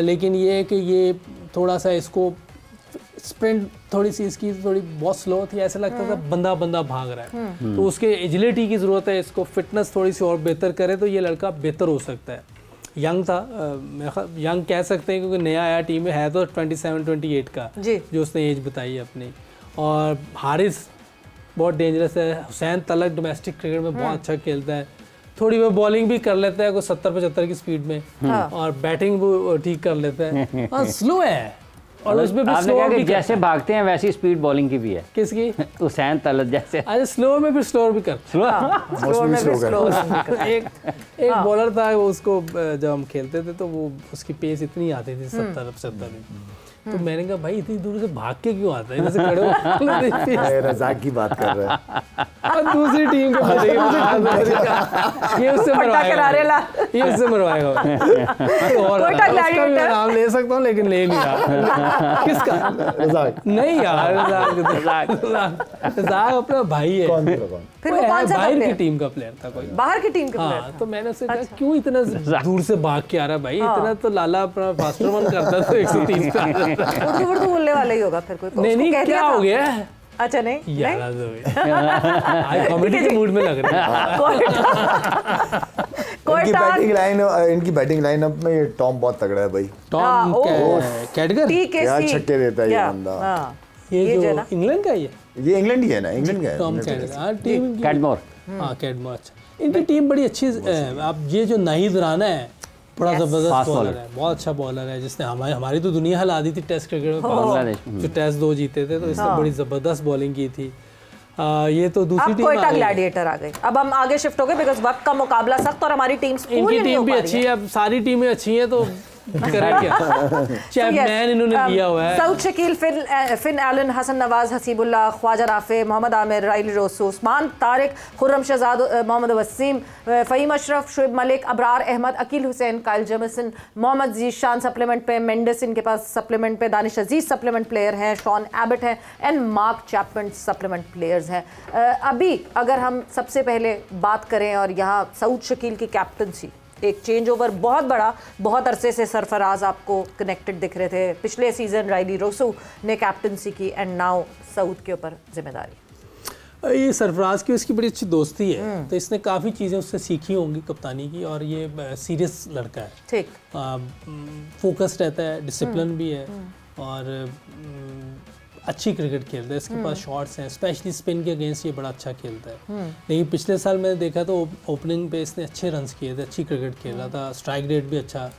[SPEAKER 4] लेकिन ये है कि ये थोड़ा सा इसको स्प्रिंट थोड़ी सी इसकी थोड़ी बहुत स्लो थी, ऐसा लगता था बंदा भाग रहा है। तो उसके एजिलिटी की ज़रूरत है, इसको फिटनेस थोड़ी सी और बेहतर करे तो ये लड़का बेहतर हो सकता है। यंग था, यंग कह सकते हैं क्योंकि नया आया टीम में, है तो 27-28 का जो उसने एज बताई है अपनी। और हारिस बहुत डेंजरस है। हुसैन तलक डोमेस्टिक क्रिकेट में बहुत अच्छा खेलता है, थोड़ी वो बॉलिंग भी कर लेता है कोई 70-75 की स्पीड में, और बैटिंग भी ठीक कर लेता है। और स्लो है, और उसमें भी स्लो भी
[SPEAKER 2] जैसे भागते हैं वैसी स्पीड बॉलिंग की भी है।
[SPEAKER 4] किसकी?
[SPEAKER 2] हुसैन तलत जैसे।
[SPEAKER 4] अरे स्लो में फिर स्लोअर भी कर, एक बॉलर था वो, उसको जब हम खेलते थे तो वो उसकी पेस इतनी आती थी 70-75। तो मैंने कहा भाई इतनी दूर से भाग के क्यों आता है, जैसे खड़े हो रज़ाक
[SPEAKER 3] की बात कर रहे हैं।
[SPEAKER 4] और दूसरी टीम के ये उससे मरवाएगा, ये उससे मरवाएगा। और उसका भी मैं नाम ले सकता हूँ लेकिन ले नहीं रहा। किसका? रज़ाक नहीं यार, रज़ाक अपना भाई है।
[SPEAKER 1] फिर वो कौन सा
[SPEAKER 4] बाहर की टीम का प्लेयर था, कोई
[SPEAKER 1] बाहर की टीम का प्लेयर था।
[SPEAKER 4] तो मैंने उससे कहा क्यों इतना दूर से भाग के आ रहा है भाई, इतना तो लाला अपना फास्टर वन करता तो 130 पे
[SPEAKER 1] उर्दू बोलने वाला ही होगा फिर कोई।
[SPEAKER 4] नहीं क्या हो गया?
[SPEAKER 1] अच्छा नहीं
[SPEAKER 4] यार कॉमेडी के मूड में लग रहा है।
[SPEAKER 3] इनकी बैटिंग लाइनअप में टॉम बहुत तगड़ा है भाई।
[SPEAKER 4] टॉम कैडगर
[SPEAKER 3] क्या छक्के देता है ये बंदा।
[SPEAKER 4] ये जो इंग्लैंड का
[SPEAKER 3] ये इंग्लैंड ही है ना, इंग्लैंड का है
[SPEAKER 4] टॉम कैडगर। टीम
[SPEAKER 2] कैडमोर,
[SPEAKER 4] कैडमोर अच्छा, इनकी टीम बड़ी अच्छी है। अब ये जो नाहिद राना है बड़ा ज़बरदस्त बॉलर है, बहुत अच्छा बॉलर है, जिसने हमारी तो दुनिया हिला दी थी टेस्ट क्रिकेट में, जो टेस्ट 2 जीते थे, तो इसने बड़ी ज़बरदस्त बॉलिंग की थी। ये तो दूसरी टीम
[SPEAKER 1] कोयटा ग्लैडिएटर आ गई। अब हम आगे शिफ्ट हो गए बिकॉज वक्त का मुकाबला सख्त और हमारी टीम
[SPEAKER 4] इनकी टीम भी अच्छी है, अब सारी टीमें अच्छी हैं तो करें क्या। चैम्पियन इन्होंने लिया हुआ है।
[SPEAKER 1] Saud Shakeel, Finn Allen, Hasan Nawaz, Hasibullah, Khawaja Rafay, Mohammad Amir, Rilee Rossouw, Usman Tariq, Khurram Shahzad, Mohammad Wasim, Faheem Ashraf, Shoaib Malik, Abrar Ahmed, Akeal Hosein, Kyle Jamieson, Mohammad Zeeshan supplement पे, मेंडिस इनके पास सप्लीमेंट पे, दानिश अजीज सप्लीमेंट प्लेयर हैं, शॉन एबट है and mark Chapman supplement players हैं। अभी अगर हम सबसे पहले बात करें और यहाँ सऊद शकील की कैप्टनसी, एक चेंज ओवर बहुत बड़ा, बहुत अरसे से सरफराज आपको कनेक्टेड दिख रहे थे। पिछले सीजन राइली रोसू ने कैप्टनसी की एंड नाउ सऊद के ऊपर जिम्मेदारी।
[SPEAKER 4] ये सरफराज की उसकी बड़ी अच्छी दोस्ती है, तो इसने काफ़ी चीज़ें उससे सीखी होंगी कप्तानी की, और ये सीरियस लड़का है, ठीक फोकस्ड रहता है, डिसिप्लिन भी है और अच्छी क्रिकेट खेलता है। इसके पास शॉट्स हैं, स्पेशली स्पिन के अगेंस्ट ये बड़ा अच्छा खेलता है। लेकिन पिछले साल मैंने देखा तो ओपनिंग पे इसने अच्छे रन्स किए थे, अच्छी क्रिकेट खेल रहा था, स्ट्राइक रेट भी अच्छा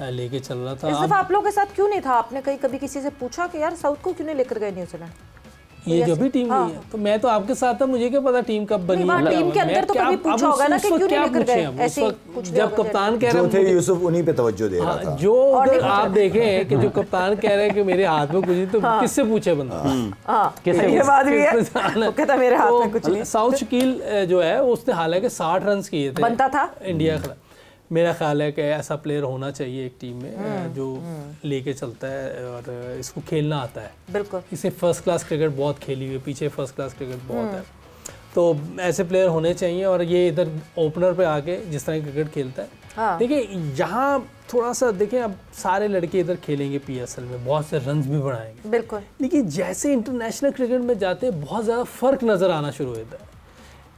[SPEAKER 4] लेके चल रहा था।
[SPEAKER 1] इस दफा आप लोगों के साथ क्यों नहीं था? आपने कभी किसी से पूछा कि यार साउथ को क्यों नहीं लेकर गए न्यूजीलैंड?
[SPEAKER 4] ये जो भी टीम नहीं है तो मैं तो आपके साथ था, मुझे क्या पता टीम कब बनी है।
[SPEAKER 1] टीम के अंदर तो कभी पूछा होगा ना कि क्यों नहीं लेकर गए? ऐसे
[SPEAKER 4] जब कप्तान कह रहे
[SPEAKER 3] थे यूसुफ उन्हीं पे तवज्जो दे रहा था।
[SPEAKER 4] जो आप देखें कि जो कप्तान कह रहे हैं कि मेरे हाथ में कुछ नहीं, तो किससे पूछे बंदा?
[SPEAKER 1] ये बात भी है, कहता मेरे हाथ में कुछ नहीं।
[SPEAKER 4] साउथ शकील जो है उसने हालांकि 60 रन किए थे,
[SPEAKER 1] बनता था
[SPEAKER 4] इंडिया का। मेरा ख्याल है कि ऐसा प्लेयर होना चाहिए एक टीम में जो लेके चलता है और इसको खेलना आता है। बिल्कुल, इसे फर्स्ट क्लास क्रिकेट बहुत खेली हुई है, पीछे फर्स्ट क्लास क्रिकेट बहुत है, तो ऐसे प्लेयर होने चाहिए। और ये इधर ओपनर पे आके जिस तरह क्रिकेट खेलता है, देखिए यहाँ थोड़ा सा देखें, अब सारे लड़के इधर खेलेंगे PSL में, बहुत से रन्स भी बनाएंगे, बिल्कुल, लेकिन जैसे इंटरनेशनल क्रिकेट में जाते बहुत ज़्यादा फ़र्क नज़र आना शुरू होता है।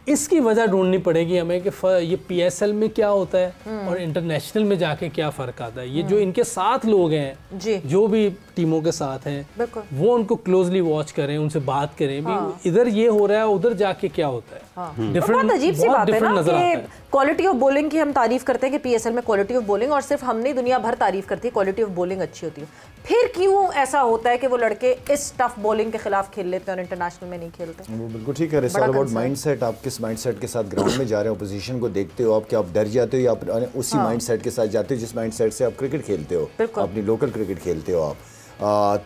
[SPEAKER 4] इसकी वजह ढूंढनी पड़ेगी हमें कि ये PSL में क्या होता है और इंटरनेशनल में जाके क्या फ़र्क आता है। ये जो इनके साथ लोग हैं जी, जो भी टीमों के साथ हैं, वो उनको क्लोजली वॉच करें, उनसे बात करें भी इधर ये हो रहा है, उधर जाके क्या होता है।
[SPEAKER 1] डिफरेंट, अजीब सी बात है ना कि क्वालिटी ऑफ बॉलिंग की हम तारीफ करते हैं कि PSL में क्वालिटी ऑफ बॉलिंग, और सिर्फ हमने दुनिया भर तारीफ करती है क्वालिटी ऑफ बॉलिंग अच्छी होती है, फिर क्यों ऐसा होता है कि वो लड़के इस टफ बॉलिंग के खिलाफ खेल लेते हैं और इंटरनेशनल में नहीं खेलते?
[SPEAKER 3] वो बिल्कुल ठीक है, इट्स ऑल अबाउट माइंडसेट। आप किस माइंडसेट के साथ ग्राउंड में जा रहे हो, पोजीशन को देखते हो आप, क्या आप डर जाते हो या आप उसी माइंडसेट के साथ जाते हो जिस माइंडसेट से आप क्रिकेट खेलते हो, अपनी लोकल क्रिकेट खेलते हो आप।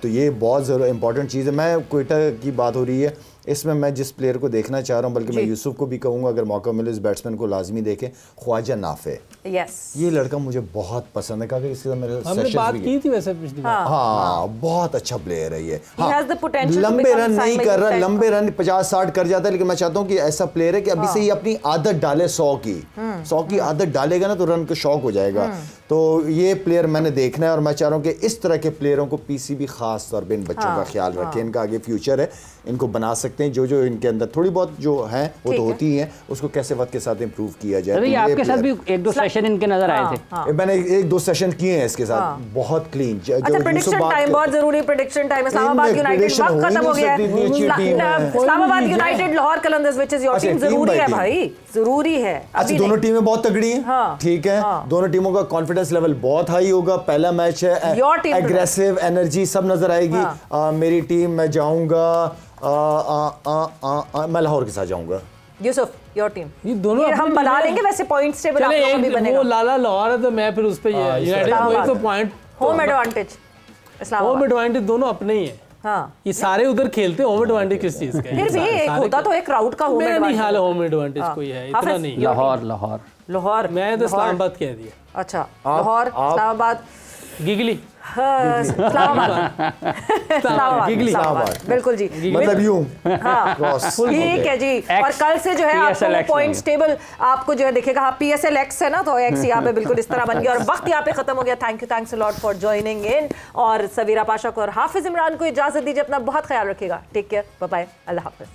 [SPEAKER 3] तो ये बहुत ज़रूर इंपॉर्टेंट चीज़ है। मैं कोयटा की बात हो रही है, इसमें मैं जिस प्लेयर को देखना चाह रहा हूँ, बल्कि मैं यूसुफ को भी कहूँगा अगर मौका मिले इस बैट्समैन को लाजमी देखें, ख्वाजा नाफे। ये लड़का मुझे बहुत पसंद है, क्योंकि इसके साथ मेरे
[SPEAKER 4] हमने बात की थी वैसे पिछली बार।
[SPEAKER 3] हाँ, बहुत अच्छा प्लेयर है ये। लंबे रन नहीं कर रहा, लंबे रन 50-60 कर जाता है, लेकिन मैं चाहता हूँ कि ऐसा प्लेयर है कि अभी से ही अपनी आदत डाले 100 की आदत डालेगा ना तो रन का शौक हो जाएगा। तो ये प्लेयर मैंने देखना है और मैं चाह रहा हूँ कि इस तरह के प्लेयरों को PCB खास तौर पे इन बच्चों का ख्याल रखें, इनका आगे फ्यूचर है, इनको बना सकते हैं। जो इनके अंदर थोड़ी बहुत जो है वो तो होती है, उसको कैसे वक्त के साथ इंप्रूव किया जाए।
[SPEAKER 2] तो आपके साथ भी 1-2 सेशन इनके नजर आए थे,
[SPEAKER 3] मैंने 1-2 सेशन किए हैं इसके साथ, बहुत क्लीन।
[SPEAKER 1] प्रेडिक्शन टाइम बहुत जरूरी, प्रेडिक्शन टाइम। इस्लामाबाद यूनाइटेड वक्त खत्म हो गया है। Islamabad United Lahore Qalandars which is your team, जरूरी है भाई, जरूरी है।
[SPEAKER 3] अच्छा, दोनों टीमें बहुत तगड़ी हैं, ठीक है, दोनों टीमों का कॉन्फिडेंस लेवल बहुत हाई होगा। पहला मैच है, एग्रेसिव एनर्जी सब नजर आएगी। मेरी टीम, मैं जाऊंगा, मैं लाहौर के साथ जाऊंगा।
[SPEAKER 1] Yusuf, your team.
[SPEAKER 4] ये दोनों
[SPEAKER 1] हम बना लेंगे वैसे पॉइंट्स टेबल आप लोगों का भी बनेगा।
[SPEAKER 4] वो लाला लाहौर है तो मैं फिर उस पे यूनाइटेड कोई तो point,
[SPEAKER 1] home advantage, Islamabad
[SPEAKER 4] home advantage दोनों अपने ही हैं। हाँ, ये सारे उधर खेलते हैं, होम एडवांटेज किस चीज का है?
[SPEAKER 1] फिर भी एक होता तो एक क्राउड का होम एडवांटेज।
[SPEAKER 4] मेरा नहीं हाल होम एडवांटेज कोई है, इतना नहीं।
[SPEAKER 2] लाहौर
[SPEAKER 4] मैं तो इस्लामाबाद कह दिया।
[SPEAKER 1] अच्छा, लाहौर, इस्लामाबाद,
[SPEAKER 4] गिगली,
[SPEAKER 1] बिल्कुल जी,
[SPEAKER 3] मतलब यूं।
[SPEAKER 1] ठीक है जी। और कल से जो है आपको पॉइंट्स टेबल आपको जो है दिखेगा। हाँ, PSL X है ना, तो X यहाँ पे बिल्कुल इस तरह बन गया और वक्त यहाँ पे खत्म हो गया। Thanks a lot for joining in. और सवीरा पाशा को और हाफिज इमरान को इजाजत दीजिए, अपना बहुत ख्याल रखिएगा। टेक केयर, बाय बाय, अल्लाह हाफिज।